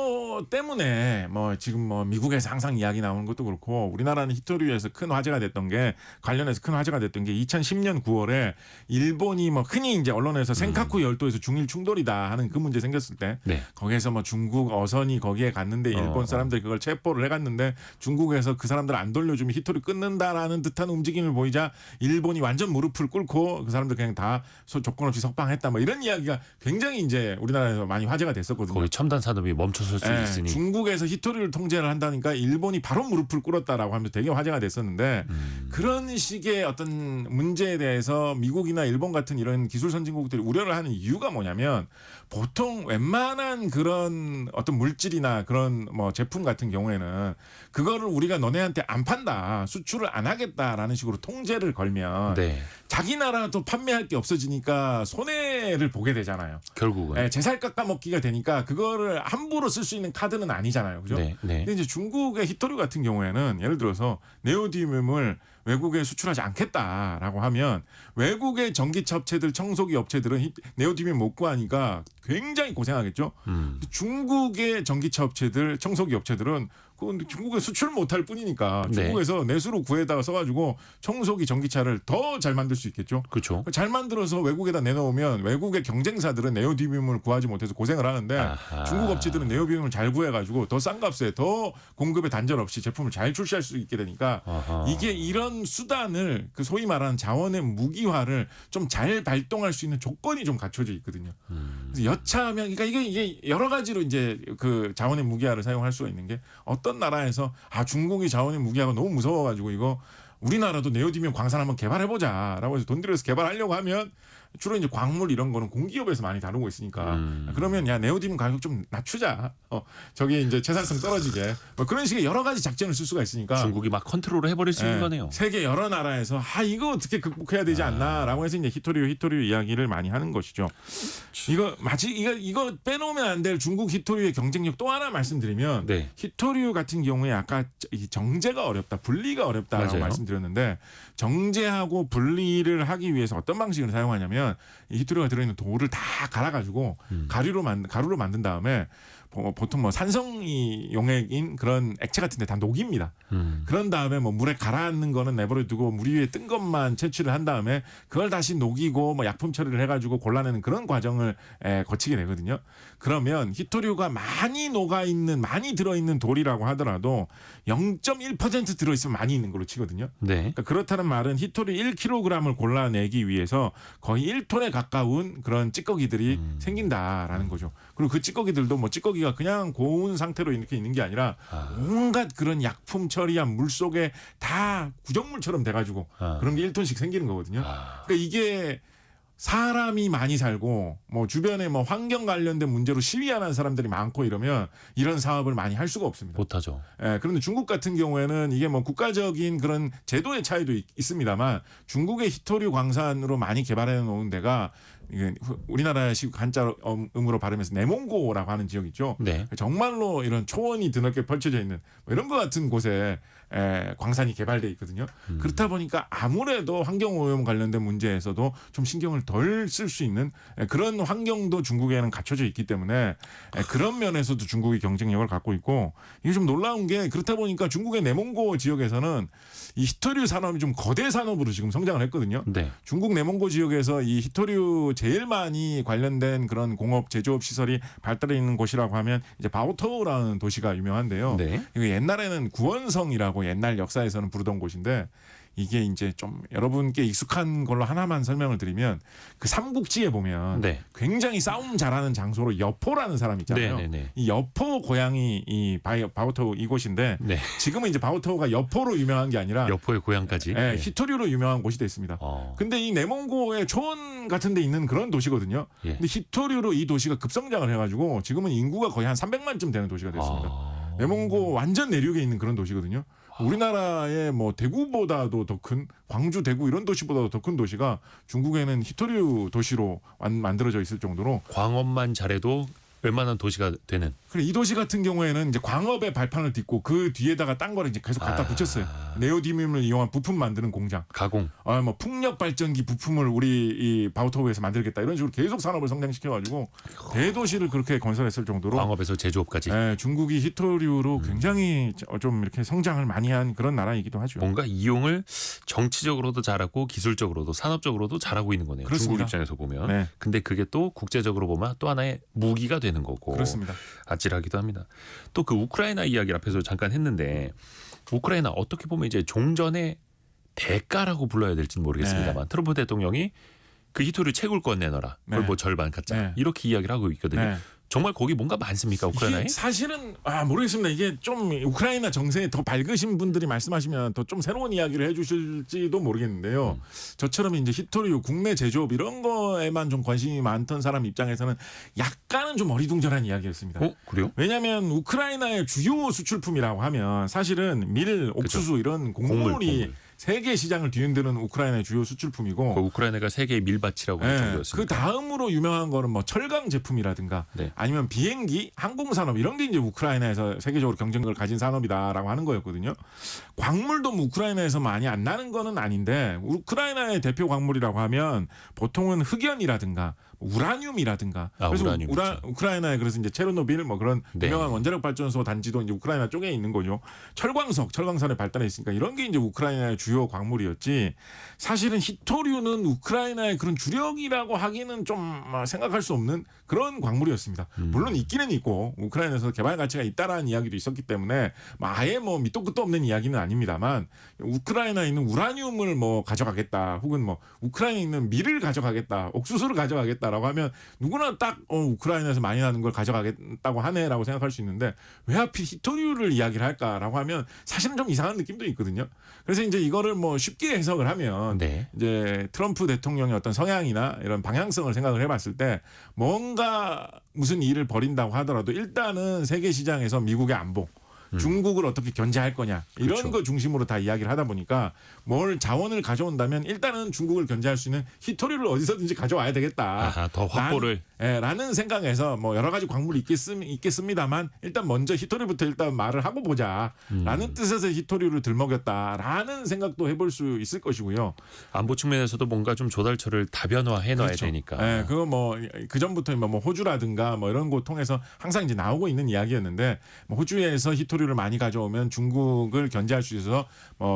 때문에 뭐 지금 뭐 미국에서 항상 이야기 나오는 것도 그렇고 우리나라는 히토류에서 큰 화제가 됐던 게 관련해서 큰 화제가 됐던 게 2010년 9월에 일본이 뭐 흔히 이제 언론에서 센카쿠 열도에서 중일 충돌이다 하는 그 문제 생겼을 때 네. 거기에서 뭐 중국 어선이 거기에 갔는데 일본 사람들이 그걸 체포를 해갔는데 중국에서 그 사람들 안 돌려주면 히토류 끊는다라는 듯한 움직임을 보이자 일본이 완전 무릎을 꿇고 그 사람들 그냥 다 조건 없이 석방했다 뭐 이런 이야기가 굉장히 이제 우리나라에서 많이 화제가 됐었거든요. 거기 첨단 산업이 멈춰설 수 있으니. 중국에서 히토류를 통제를 한다니까 일본이 바로 무릎을 꿇었다라고 하면서 되게 화제가 됐었는데 그런 식의 어떤 문제에 대해서 미국이나 일본 같은 이런 기술 선진국들이 우려를 하는 이유가 뭐냐면 보통 웬만한 그런 어떤 물질이나 그런 뭐 제품 같은 경우에는 그거를 우리가 너네한테 안 판다 수출을 안 하겠다라는 식으로 통제를 걸면 네. 자기 나라도 판매할 게 없어지니까 손해를 보게 되잖아요. 결국은. 제살 깎아먹기가 되니까 그거를 함부로 쓸 수 있는 카드는 아니잖아요. 그죠? 네. 네. 근데 이제 중국의 히토류 같은 경우에는 예를 들어서 네오디뮴을 외국에 수출하지 않겠다라고 하면 외국의 전기차 업체들, 청소기 업체들은 네오디뮴 못 구하니까 굉장히 고생하겠죠. 중국의 전기차 업체들, 청소기 업체들은 그건 중국에 수출 못할 뿐이니까 네. 중국에서 내수로 구해다가 써가지고 청소기 전기차를 더 잘 만들 수 있겠죠. 그렇죠. 잘 만들어서 외국에다 내놓으면 외국의 경쟁사들은 네오디뮴을 구하지 못해서 고생을 하는데 아하. 중국 업체들은 네오디뮴을 잘 구해가지고 더 싼 값에 더 공급에 단절 없이 제품을 잘 출시할 수 있게 되니까 아하. 이게 이런 수단을 그 소위 말하는 자원의 무기화를 좀 잘 발동할 수 있는 조건이 좀 갖춰져 있거든요. 그래서 여차하면 그러니까 이게 여러 가지로 이제 그 자원의 무기화를 사용할 수가 있는 게 어떤 나라에서 중국이 자원의 무기화가 너무 무서워가지고 이거 우리나라도 네오디뮴 광산 한번 개발해보자라고 해서 돈 들여서 개발하려고 하면 주로 이제 광물 이런 거는 공기업에서 많이 다루고 있으니까 그러면 야 네오디뮴 가격 좀 낮추자. 저기 이제 채산성 떨어지게 뭐 그런 식의 여러 가지 작전을 쓸 수가 있으니까 중국이 막 컨트롤을 해버릴 수 있는 거네요. 세계 여러 나라에서 이거 어떻게 극복해야 되지 않나라고 해서 이제 히토류 이야기를 많이 하는 것이죠. 이거 빼놓으면 안 될 중국 히토류의 경쟁력 또 하나 말씀드리면 네. 히토류 같은 경우에 아까 이 정제가 어렵다, 분리가 어렵다라고 맞아요. 말씀드렸는데 정제하고 분리를 하기 위해서 어떤 방식을 사용하냐면 이 히토류가 들어있는 돌을 다 갈아가지고 가루로 만든 다음에 보통 뭐 산성이 용액인 그런 액체 같은데 다 녹입니다. 그런 다음에 뭐 물에 가라앉는 거는 내버려 두고 물 위에 뜬 것만 채취를 한 다음에 그걸 다시 녹이고 뭐 약품 처리를 해가지고 골라내는 그런 과정을 거치게 되거든요. 그러면 히토류가 많이 녹아있는 많이 들어있는 돌이라고 하더라도 0.1% 들어있으면 많이 있는 걸로 치거든요. 네. 그러니까 그렇다는 말은 히토류 1kg을 골라내기 위해서 거의 1톤에 가까운 그런 찌꺼기들이 생긴다라는 거죠. 그리고 그 찌꺼기들도 뭐 찌꺼기가 그냥 고운 상태로 이렇게 있는 게 아니라 온갖 그런 약품 처리한 물 속에 다 구정물처럼 돼가지고 그런 게 1톤씩 생기는 거거든요. 그러니까 이게 사람이 많이 살고 뭐 주변에 뭐 환경 관련된 문제로 시위하는 사람들이 많고 이러면 이런 사업을 많이 할 수가 없습니다. 못하죠. 그런데 중국 같은 경우에는 이게 뭐 국가적인 그런 제도의 차이도 있습니다만 중국의 히토류 광산으로 많이 개발해 놓은 데가 이게 우리나라식 한자음으로 발음해서 내몽고라고 하는 지역 있죠. 네. 정말로 이런 초원이 드넓게 펼쳐져 있는 뭐 이런 것 같은 곳에 광산이 개발돼 있거든요. 그렇다 보니까 아무래도 환경오염 관련된 문제에서도 좀 신경을 덜 쓸 수 있는 그런 환경도 중국에는 갖춰져 있기 때문에 그런 면에서도 중국이 경쟁력을 갖고 있고 이게 좀 놀라운 게 그렇다 보니까 중국의 내몽고 지역에서는 이 히토류 산업이 좀 거대 산업으로 지금 성장을 했거든요. 네. 중국 내몽고 지역에서 이 히토류 제일 많이 관련된 그런 공업 제조업 시설이 발달해 있는 곳이라고 하면 이제 바오토우라는 도시가 유명한데요. 네. 이거 옛날에는 구원성이라고 옛날 역사에서는 부르던 곳인데 이게 이제 좀 여러분께 익숙한 걸로 하나만 설명을 드리면 그 삼국지에 보면 네. 굉장히 싸움 잘하는 장소로 여포라는 사람이 있잖아요. 네. 이 여포 고향이 이 바오토우 이곳인데 네. 지금은 이제 바오토우가 여포로 유명한 게 아니라 여포의 고향까지. 네. 히토류로 유명한 곳이 됐습니다. 근데 이 내몽고의 초원 같은 데 있는 그런 도시거든요. 예. 근데 히토류로 이 도시가 급성장을 해가지고 지금은 인구가 거의 한 300만쯤 되는 도시가 됐습니다. 내몽고 완전 내륙에 있는 그런 도시거든요. 우리나라의 뭐 대구보다도 더 큰 광주, 대구 이런 도시보다도 더 큰 도시가 중국에는 히토류 도시로 만들어져 있을 정도로 광업만 잘해도 웬만한 도시가 되는. 그래 이 도시 같은 경우에는 이제 광업의 발판을 딛고 그 뒤에다가 딴 거를 이제 계속 갖다 붙였어요. 네오디뮴을 이용한 부품 만드는 공장. 가공. 뭐 풍력 발전기 부품을 우리 이 바오토우에서 만들겠다 이런 식으로 계속 산업을 성장시켜가지고 대도시를 그렇게 건설했을 정도로 광업에서 제조업까지. 중국이 히토류로 굉장히 좀 이렇게 성장을 많이 한 그런 나라이기도 하죠. 뭔가 이용을 정치적으로도 잘하고 기술적으로도 산업적으로도 잘하고 있는 거네요. 그렇습니다. 중국 입장에서 보면. 네. 근데 그게 또 국제적으로 보면 또 하나의 무기가 되는 거고. 그렇습니다. 아찔하기도 합니다. 또 그 우크라이나 이야기를 앞에서 잠깐 했는데 우크라이나 어떻게 보면 이제 종전의 대가라고 불러야 될지는 모르겠습니다만 트럼프 대통령이 그 히토류 채굴권 내놔라. 그걸 네. 뭐 절반 갖자. 네. 이렇게 이야기를 하고 있거든요. 네. 정말 거기 뭔가 많습니까 우크라이나에? 이게 사실은 모르겠습니다. 이게 좀 우크라이나 정세에 더 밝으신 분들이 말씀하시면 더 좀 새로운 이야기를 해주실지도 모르겠는데요. 저처럼 이제 히토류 국내 제조업 이런 거에만 좀 관심이 많던 사람 입장에서는 약간은 좀 어리둥절한 이야기였습니다. 그래요? 왜냐하면 우크라이나의 주요 수출품이라고 하면 사실은 밀, 옥수수 이런 곡물이 곡물. 세계 시장을 뒤흔드는 우크라이나의 주요 수출품이고 그 우크라이나가 세계의 밀밭이라고 할 정도였습니다. 그 다음으로 유명한 거는 뭐 철강 제품이라든가 네. 아니면 비행기, 항공산업 이런 게 이제 우크라이나에서 세계적으로 경쟁력을 가진 산업이다라고 하는 거였거든요. 광물도 뭐 우크라이나에서 많이 안 나는 거는 아닌데 우크라이나의 대표 광물이라고 하면 보통은 흑연이라든가 우라늄이라든가 그래서 우라늄 우크라이나에 그래서 이제 체르노빌 뭐 그런 네. 유명한 원자력 발전소 단지도 이제 우크라이나 쪽에 있는 거죠. 철광산에 발달해 있으니까 이런 게 이제 우크라이나의 주요 광물이었지. 사실은 히토류는 우크라이나의 그런 주력이라고 하기는 좀 생각할 수 없는 그런 광물이었습니다. 물론 있기는 있고 우크라이나에서 개발 가치가 있다라는 이야기도 있었기 때문에 아예 뭐 밑도 끝도 없는 이야기는 아닙니다만 우크라이나에 있는 우라늄을 뭐 가져가겠다 혹은 뭐 우크라이나에 있는 밀을 가져가겠다 옥수수를 가져가겠다라고 하면 누구나 딱 우크라이나에서 많이 나는 걸 가져가겠다고 하네라고 생각할 수 있는데 왜 하필 히토류를 이야기를 할까라고 하면 사실은 좀 이상한 느낌도 있거든요. 그래서 이제 이거를 뭐 쉽게 해석을 하면 네. 이제 트럼프 대통령의 어떤 성향이나 이런 방향성을 생각을 해봤을 때 뭔가 무슨 일을 벌인다고 하더라도 일단은 세계 시장에서 미국의 안보 중국을 어떻게 견제할 거냐 이런 그렇죠. 거 중심으로 다 이야기를 하다 보니까 뭘 자원을 가져온다면 일단은 중국을 견제할 수 있는 히토리를 어디서든지 가져와야 되겠다. 아하, 더 확보를. 라는 생각에서 뭐 여러 가지 광물이 있겠습니다만 일단 먼저 히토리부터 일단 말을 하고 보자라는 뜻에서 히토리를 들먹였다라는 생각도 해볼 수 있을 것이고요. 안보 측면에서도 뭔가 좀 조달처를 다변화해 놔야 그렇죠. 되니까. 예, 그거 뭐 그 전부터 뭐 호주라든가 뭐 이런 곳 통해서 항상 이제 나오고 있는 이야기였는데 뭐 호주에서 히토리를 많이 가져오면 중국을 견제할 수 있어서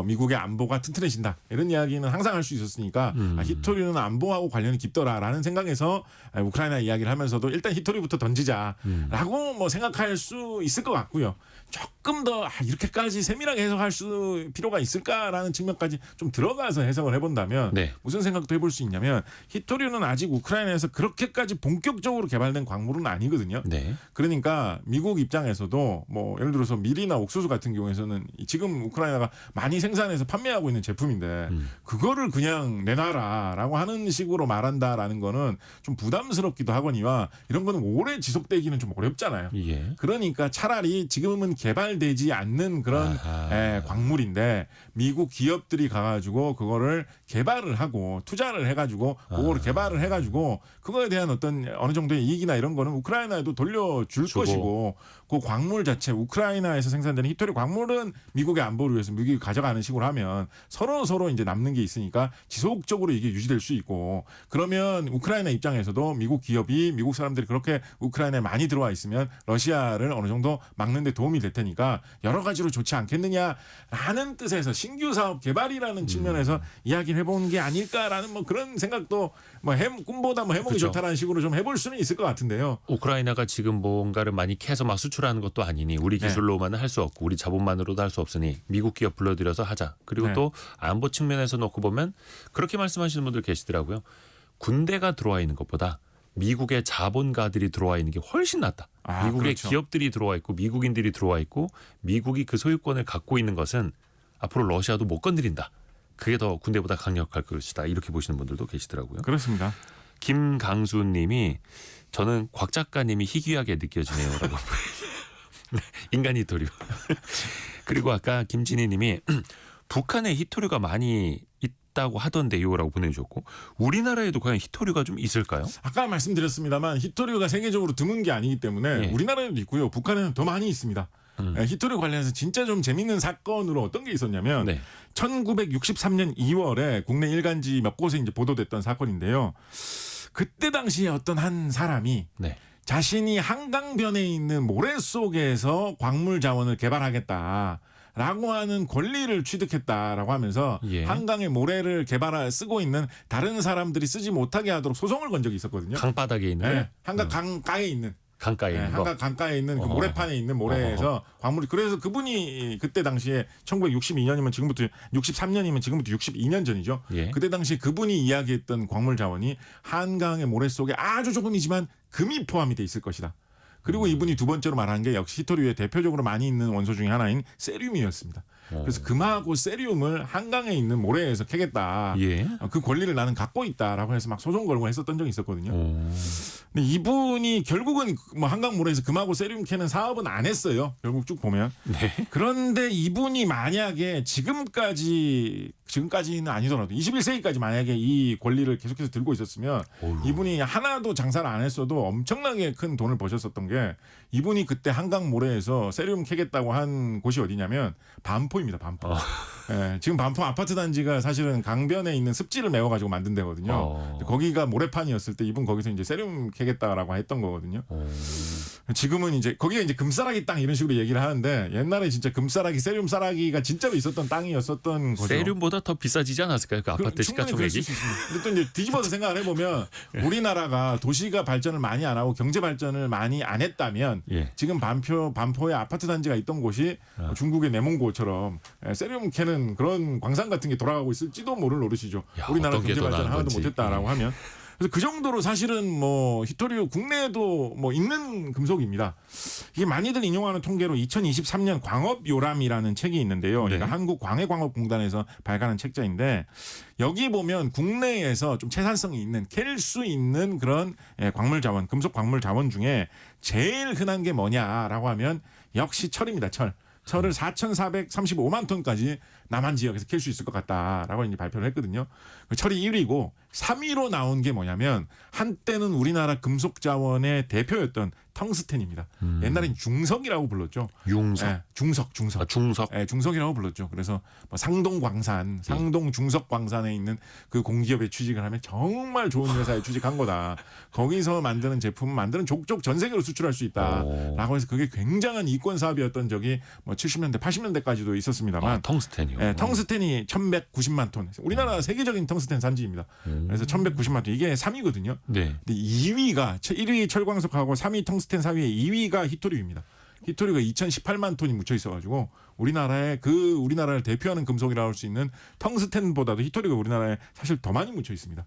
미국의 안보가 튼튼해진다 이런 이야기는 항상 할 수 있었으니까 히토리는 안보하고 관련이 깊더라라는 생각에서 우크라이나 이야기를 하면서도 일단 히토리부터 던지자라고 뭐 생각할 수 있을 것 같고요. 조금 더 이렇게까지 세밀하게 해석할 필요가 있을까라는 측면까지 좀 들어가서 해석을 해본다면 네. 무슨 생각도 해볼 수 있냐면 히토리는 아직 우크라이나에서 그렇게까지 본격적으로 개발된 광물은 아니거든요. 네. 그러니까 미국 입장에서도 뭐 예를 들어서 밀이나 옥수수 같은 경우에서는 지금 우크라이나가 많이 생산해서 판매하고 있는 제품인데 그거를 그냥 내놔라라고 하는 식으로 말한다라는 거는 좀 부담스럽기도 하거니와 이런 거는 오래 지속되기는 좀 어렵잖아요. 예. 그러니까 차라리 지금은 개발되지 않는 그런 광물인데 미국 기업들이 가가지고 그거를 개발을 하고 투자를 해가지고 그거를 개발을 해가지고 그거에 대한 어느 정도의 이익이나 이런 거는 우크라이나에도 돌려줄 것이고 그 광물 자체 우크라이나에서 생산되는 히토리 광물은 미국의 안보를 위해서 미국이 가져가는 식으로 하면 서로 이제 남는 게 있으니까 지속적으로 이게 유지될 수 있고 그러면 우크라이나 입장에서도 미국 기업이 미국 사람들이 그렇게 우크라이나에 많이 들어와 있으면 러시아를 어느 정도 막는 데 도움이 될 테니까 여러 가지로 좋지 않겠느냐라는 뜻에서 신규 사업 개발이라는 측면에서 이야기를 해본 게 아닐까라는 뭐 그런 생각도 뭐 꿈보다 뭐 해몽이 그렇죠. 좋다라는 식으로 좀 해볼 수는 있을 것 같은데요. 우크라이나가 지금 뭔가를 많이 캐서 막 수출하는 것도 아니니 우리 기술로만은 할 수 없고 우리 자본만으로도 할 수 없으니 미국 기업 불러들여서 하자. 그리고 또 안보 측면에서 놓고 보면 그렇게 말씀하시는 분들 계시더라고요. 군대가 들어와 있는 것보다 미국의 자본가들이 들어와 있는 게 훨씬 낫다. 미국의 그렇죠. 기업들이 들어와 있고 미국인들이 들어와 있고 미국이 그 소유권을 갖고 있는 것은 앞으로 러시아도 못 건드린다. 그게 더 군대보다 강력할 것이다. 이렇게 보시는 분들도 계시더라고요. 그렇습니다. 김강수 님이 저는 곽 작가님이 희귀하게 느껴지네요. 라고. 인간 히토류. 그리고 아까 김진희 님이 북한에 히토류가 많이 있다고 하던데요. 라고 보내주셨고 우리나라에도 과연 히토류가 좀 있을까요? 아까 말씀드렸습니다만 히토류가 세계적으로 드문 게 아니기 때문에 우리나라에도 있고요. 북한에는 더 많이 있습니다. 히토류 관련해서 진짜 좀 재밌는 사건으로 어떤 게 있었냐면 1963년 2월에 국내 일간지 몇 곳에 이제 보도됐던 사건인데요. 그때 당시에 어떤 한 사람이 자신이 한강변에 있는 모래 속에서 광물 자원을 개발하겠다라고 하는 권리를 취득했다라고 하면서 한강의 모래를 쓰고 있는 다른 사람들이 쓰지 못하게 하도록 소송을 건 적이 있었거든요. 강바닥에 있는 한강 강가에 있는 강가에 있는 거. 한강 강가에 있는 그 모래판에 있는 모래에서 광물이 그래서 그분이 그때 당시에 1962년이면 지금부터 63년이면 지금부터 62년 전이죠. 그때 당시에 그분이 이야기했던 광물 자원이 한강의 모래 속에 아주 조금이지만 금이 포함이 돼 있을 것이다. 그리고 이분이 두 번째로 말한 게 역시 히토류에 대표적으로 많이 있는 원소 중에 하나인 세륨이었습니다. 그래서 금하고 세륨을 한강에 있는 모래에서 캐겠다. 그 권리를 나는 갖고 있다라고 해서 막 소송 걸고 했었던 적이 있었거든요. 근데 이분이 결국은 뭐 한강 모래에서 금하고 세륨 캐는 사업은 안 했어요. 결국 쭉 보면. 그런데 이분이 만약에 지금까지는 아니더라도 21세기까지 만약에 이 권리를 계속해서 들고 있었으면 이분이 하나도 장사를 안 했어도 엄청나게 큰 돈을 버셨었던 게 이분이 그때 한강 모래에서 세륨 캐겠다고 한 곳이 어디냐면 반포입니다. 반포. 지금 반포 아파트 단지가 사실은 강변에 있는 습지를 메워가지고 만든 데거든요. 거기가 모래판이었을 때 이분 거기서 이제 세륨 캐겠다라고 했던 거거든요. 지금은 이제 거기가 이제 금싸라기 땅 이런 식으로 얘기를 하는데 옛날에 진짜 금싸라기, 세륨 싸라기가 진짜로 있었던 땅이었었던 거죠. 세륨보다 더 비싸지지 않았을까요? 그 아파트 시가총액이. 근데 또 이제 뒤집어서 생각을 해보면 우리나라가 도시가 발전을 많이 안 하고 경제 발전을 많이 안 했다면 지금 반포에 아파트 단지가 있던 곳이 중국의 내몽고처럼 세륨 캐는 그런 광산 같은 게 돌아가고 있을지도 모를 노릇이죠. 우리나라 경제 발전을 하나도 못했다라고 하면. 그래서 그 정도로 사실은 뭐 히토류 국내에도 뭐 있는 금속입니다. 이게 많이들 인용하는 통계로 2023년 광업요람이라는 책이 있는데요. 그러니까 한국광해광업공단에서 발간한 책자인데 여기 보면 국내에서 좀 채산성이 있는 캘 수 있는 그런 광물 자원, 금속 광물 자원 중에 제일 흔한 게 뭐냐라고 하면 역시 철입니다. 철. 철을 4,435만 톤까지 남한 지역에서 캘 수 있을 것 같다라고 이제 발표를 했거든요. 철이 1위고 3위로 나온 게 뭐냐면 한때는 우리나라 금속 자원의 대표였던 텅스텐입니다. 옛날엔 중석이라고 불렀죠. 융석. 예, 중석. 아, 중석. 예, 중석이라고 불렀죠. 그래서 뭐 상동광산, 상동중석광산에 있는 그 공기업에 취직을 하면 정말 좋은 회사에 취직한 거다. 거기서 만드는 제품을 만드는 족족 전 세계로 수출할 수 있다라고 해서 그게 굉장한 이권 사업이었던 적이 뭐 70년대, 80년대까지도 있었습니다만. 아, 텅스텐이요. 예, 텅스텐이 1,190만 톤. 우리나라 세계적인 텅스텐 산지입니다. 그래서 1,190만 톤. 이게 3위거든요. 네. 근데 2위가 1위 철광석하고 3위 텅스텐, 4위 2위가 히토리입니다. 히토리가 2,018만 톤이 묻혀 있어가지고 우리나라를 대표하는 금속이라고 할 수 있는 텅스텐보다도 히토리가 우리나라에 사실 더 많이 묻혀 있습니다.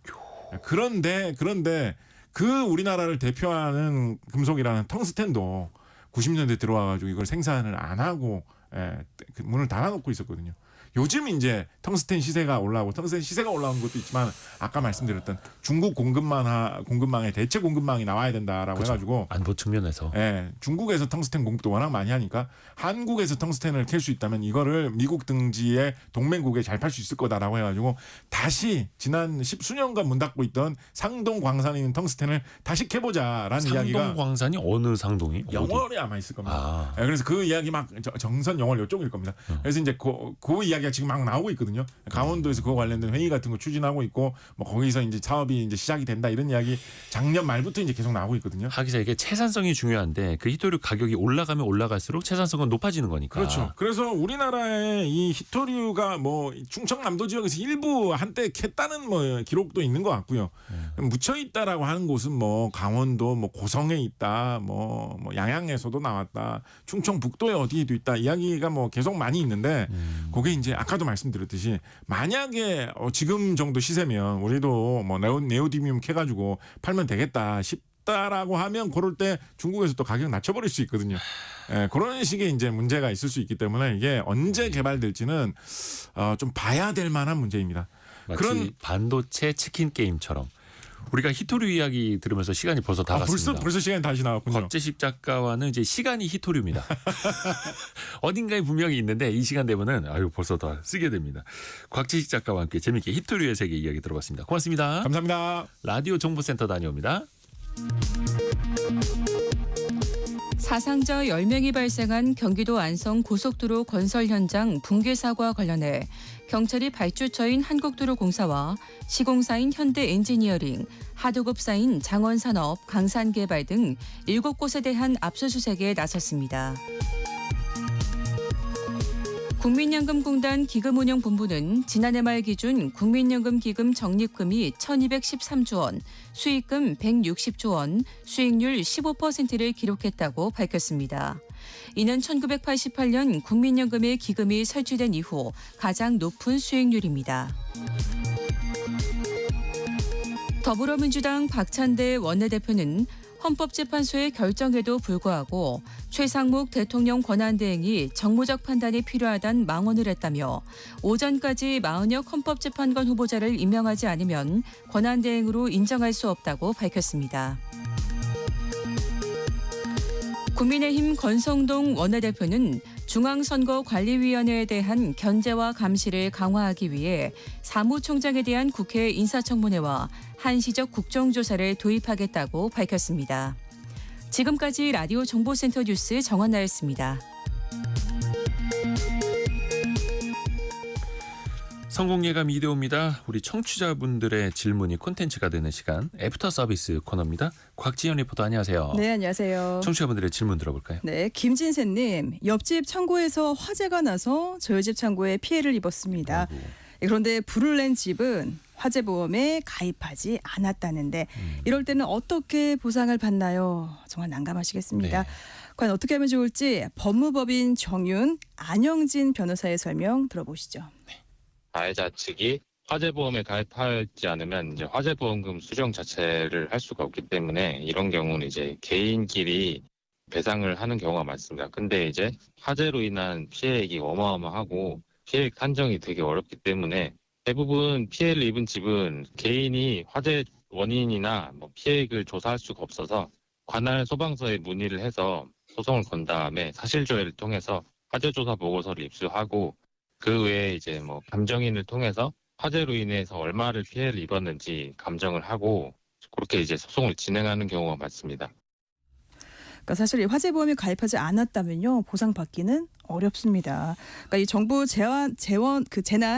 그런데 그 우리나라를 대표하는 금속이라는 텅스텐도 90년대 들어와가지고 이걸 생산을 안 하고 그 문을 닫아놓고 있었거든요. 요즘 이제 텅스텐 시세가 올라오고 텅스텐 시세가 올라오는 것도 있지만 아까 말씀드렸던 중국 공급망의 대체 공급망이 나와야 된다라고 그렇죠. 해가지고 안보 측면에서. 중국에서 텅스텐 공급도 워낙 많이 하니까 한국에서 텅스텐을 캘 수 있다면 이거를 미국 등지의 동맹국에 잘 팔 수 있을 거다라고 해가지고 다시 지난 10수년간 문 닫고 있던 상동 광산에 있는 텅스텐을 다시 캐보자라는 이야기가 상동 광산이 어느 상동이? 영월에 아마 있을 겁니다. 아. 그래서 그 이야기 막 정선 영월 이쪽일 겁니다. 그래서 이제 그 이야기가 지금 막 나오고 있거든요. 강원도에서 그거 관련된 회의 같은 거 추진하고 있고 뭐 거기서 이제 사업이 이제 시작이 된다 이런 이야기 작년 말부터 이제 계속 나오고 있거든요. 하기자 이게 채산성이 중요한데 그 히토류 가격이 올라가면 올라갈수록 채산성은 높아지는 거니까. 그렇죠. 그래서 우리나라의 이 히토류가 뭐 충청남도 지역에서 일부 한때 캤다는 뭐 기록도 있는 것 같고요. 묻혀 있다라고 하는 곳은 뭐 강원도 뭐 고성에 있다, 뭐 양양에서도 나왔다, 충청 북도에 어디에도 있다 이야기가 뭐 계속 많이 있는데 그게 이제 아까도 말씀드렸듯이 만약에 지금 정도 시세면 우리도 뭐 네오디뮴 캐가지고 팔면 되겠다 싶다라고 하면 그럴 때 중국에서 또 가격 낮춰버릴 수 있거든요. 그런 식의 이제 문제가 있을 수 있기 때문에 이게 언제 개발될지는 좀 봐야 될 만한 문제입니다. 마치 반도체 치킨 게임처럼 우리가 히토류 이야기 들으면서 시간이 벌써 다 갔습니다. 벌써 시간이 다시 나왔군요. 곽재식 작가와는 이제 시간이 히토류입니다. 어딘가에 분명히 있는데 이 시간 되면은 벌써 다 쓰게 됩니다. 곽재식 작가와 함께 재미있게 히토류의 세계 이야기 들어봤습니다. 고맙습니다. 감사합니다. 라디오 정보센터 다녀옵니다. 사상자 10명이 발생한 경기도 안성 고속도로 건설 현장 붕괴 사고와 관련해 경찰이 발주처인 한국도로공사와 시공사인 현대엔지니어링, 하도급사인 장원산업, 강산개발 등 7곳에 대한 압수수색에 나섰습니다. 국민연금공단 기금운용본부는 지난해 말 기준 국민연금기금 적립금이 1,213조 원, 수익금 160조 원, 수익률 15%를 기록했다고 밝혔습니다. 이는 1988년 국민연금의 기금이 설치된 이후 가장 높은 수익률입니다. 더불어민주당 박찬대 원내대표는 헌법재판소의 결정에도 불구하고 최상목 대통령 권한대행이 정무적 판단이 필요하단 망언을 했다며 오전까지 마은혁 헌법재판관 후보자를 임명하지 않으면 권한대행으로 인정할 수 없다고 밝혔습니다. 국민의힘 권성동 원내대표는 중앙선거관리위원회에 대한 견제와 감시를 강화하기 위해 사무총장에 대한 국회 인사청문회와 한시적 국정조사를 도입하겠다고 밝혔습니다. 지금까지 라디오 정보센터 뉴스 정원나였습니다. 성공예감 이대호입니다. 우리 청취자분들의 질문이 콘텐츠가 되는 시간 애프터 서비스 코너입니다. 곽지연 리포터 안녕하세요. 네, 안녕하세요. 청취자분들의 질문 들어볼까요? 네, 김진세님. 옆집 창고에서 화재가 나서 저희 집 창고에 피해를 입었습니다. 아이고. 그런데 불을 낸 집은 화재보험에 가입하지 않았다는데 이럴 때는 어떻게 보상을 받나요? 정말 난감하시겠습니다. 네. 과연 어떻게 하면 좋을지 법무법인 정윤 안영진 변호사의 설명 들어보시죠. 가해자 측이 화재보험에 가입하지 않으면 이제 화재보험금 수령 자체를 할 수가 없기 때문에 이런 경우는 이제 개인끼리 배상을 하는 경우가 많습니다. 근데 이제 화재로 인한 피해액이 어마어마하고 피해액 산정이 되게 어렵기 때문에 대부분 피해를 입은 집은 개인이 화재 원인이나 뭐 피해액을 조사할 수가 없어서 관할 소방서에 문의를 해서 소송을 건 다음에 사실조회를 통해서 화재 조사 보고서를 입수하고 그 외에 이제 뭐 감정인을 통해서 화재로 인해서 얼마를 피해를 입었는지 감정을 하고 그렇게 이제 소송을 진행하는 경우가 많습니다. 그러니까 사실 이 화재보험에 가입하지 않았다면요 보상받기는 어렵습니다. 그러니까 이 정부 재난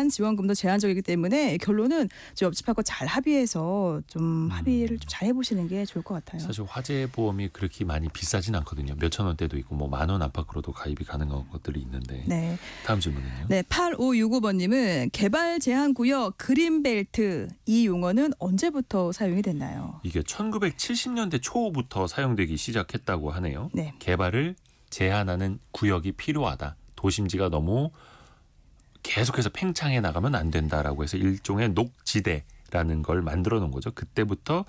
지원금도 제한적이기 때문에 결론은 좀 옆집하고 잘 합의해서 좀 합의를 좀 잘 해보시는 게 좋을 것 같아요. 사실 화재 보험이 그렇게 많이 비싸진 않거든요. 몇천 원대도 있고 뭐 10,000원 안팎으로도 가입이 가능한 것들이 있는데. 네. 다음 질문은요. 네, 8565번님은 개발 제한 구역 그린벨트 이 용어는 언제부터 사용이 됐나요? 이게 1970년대 초부터 사용되기 시작했다고 하네요. 네. 개발을 제한하는 구역이 필요하다. 도심지가 너무 계속해서 팽창해 나가면 안 된다라고 해서 일종의 녹지대라는 걸 만들어 놓은 거죠. 그때부터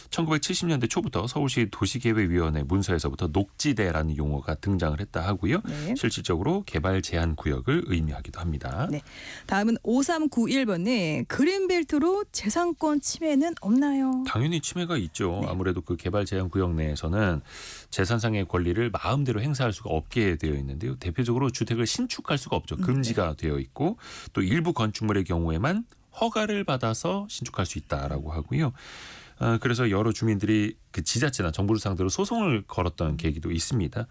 1970년대 초부터 서울시 도시계획위원회 문서에서부터 녹지대라는 용어가 등장을 했다 하고요. 네. 실질적으로 개발 제한 구역을 의미하기도 합니다. 네. 다음은 5391번님 그린벨트로 재산권 침해는 없나요? 당연히 침해가 있죠. 네. 아무래도 그 개발 제한 구역 내에서는 재산상의 권리를 마음대로 행사할 수가 없게 되어 있는데요. 대표적으로 주택을 신축할 수가 없죠. 금지가 되어 있고 또 일부 건축물의 경우에만 허가를 받아서 신축할 수 있다라고 하고요. 그래서 여러 주민들이 그 지자체나 정부를 상대로 소송을 걸었던 계기도 있습니다.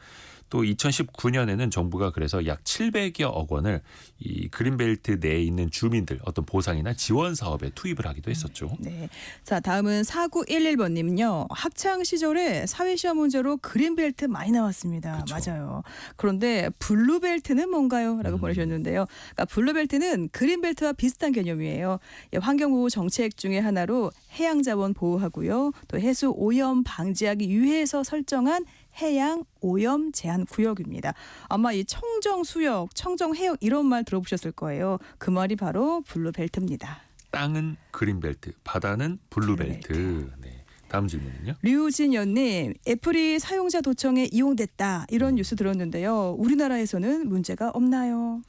또 2019년에는 정부가 그래서 약 700여억 원을 이 그린벨트 내에 있는 주민들 어떤 보상이나 지원 사업에 투입을 하기도 했었죠. 네. 자, 다음은 4911번님은요. 학창 시절에 사회시험 문제로 그린벨트 많이 나왔습니다. 그쵸. 맞아요. 그런데 블루벨트는 뭔가요? 라고 보내셨는데요. 그러니까 블루벨트는 그린벨트와 비슷한 개념이에요. 환경보호 정책 중에 하나로 해양자원 보호하고요. 또 해수 오염 방지하기 위해서 설정한 해양 오염 제한 구역입니다. 아마 이 청정 수역, 청정 해역 이런 말 들어보셨을 거예요. 그 말이 바로 블루벨트입니다. 땅은 그린벨트, 바다는 블루벨트. 네. 다음 질문은요. 류진연님, 애플이 사용자 도청에 이용됐다 이런 뉴스 들었는데요. 우리나라에서는 문제가 없나요?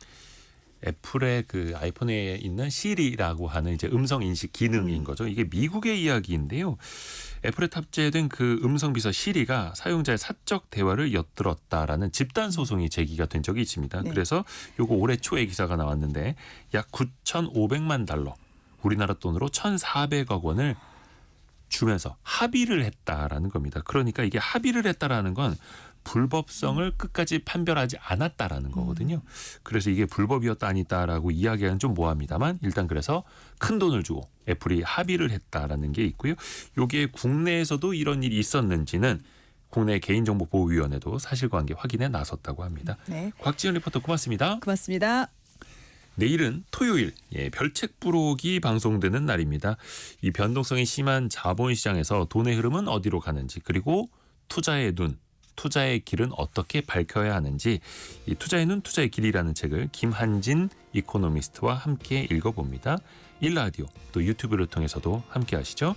애플의 그 아이폰에 있는 시리라고 하는 이제 음성 인식 기능인 거죠. 이게 미국의 이야기인데요. 애플에 탑재된 그 음성 비서 시리가 사용자의 사적 대화를 엿들었다라는 집단 소송이 제기가 된 적이 있습니다. 네. 그래서 요거 올해 초에 기사가 나왔는데 약 9,500만 달러, 우리나라 돈으로 1,400억 원을 주면서 합의를 했다라는 겁니다. 그러니까 이게 합의를 했다라는 건 불법성을 끝까지 판별하지 않았다라는 거거든요. 그래서 이게 불법이었다 아니다라고 이야기하기는 좀 모호합니다만 일단 그래서 큰 돈을 주고 애플이 합의를 했다라는 게 있고요. 여기에 국내에서도 이런 일이 있었는지는 국내 개인정보보호위원회도 사실관계 확인에 나섰다고 합니다. 네, 곽지연 리포터 고맙습니다. 고맙습니다. 내일은 토요일 별책 부록이 방송되는 날입니다. 이 변동성이 심한 자본시장에서 돈의 흐름은 어디로 가는지 그리고 투자의 눈, 투자의 길은 어떻게 밝혀야 하는지 이 투자의 눈, 투자의 길이라는 책을 김한진 이코노미스트와 함께 읽어봅니다. 일라디오 또 유튜브를 통해서도 함께 하시죠.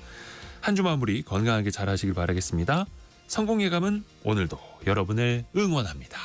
한 주 마무리 건강하게 잘 하시길 바라겠습니다. 성공예감은 오늘도 여러분을 응원합니다.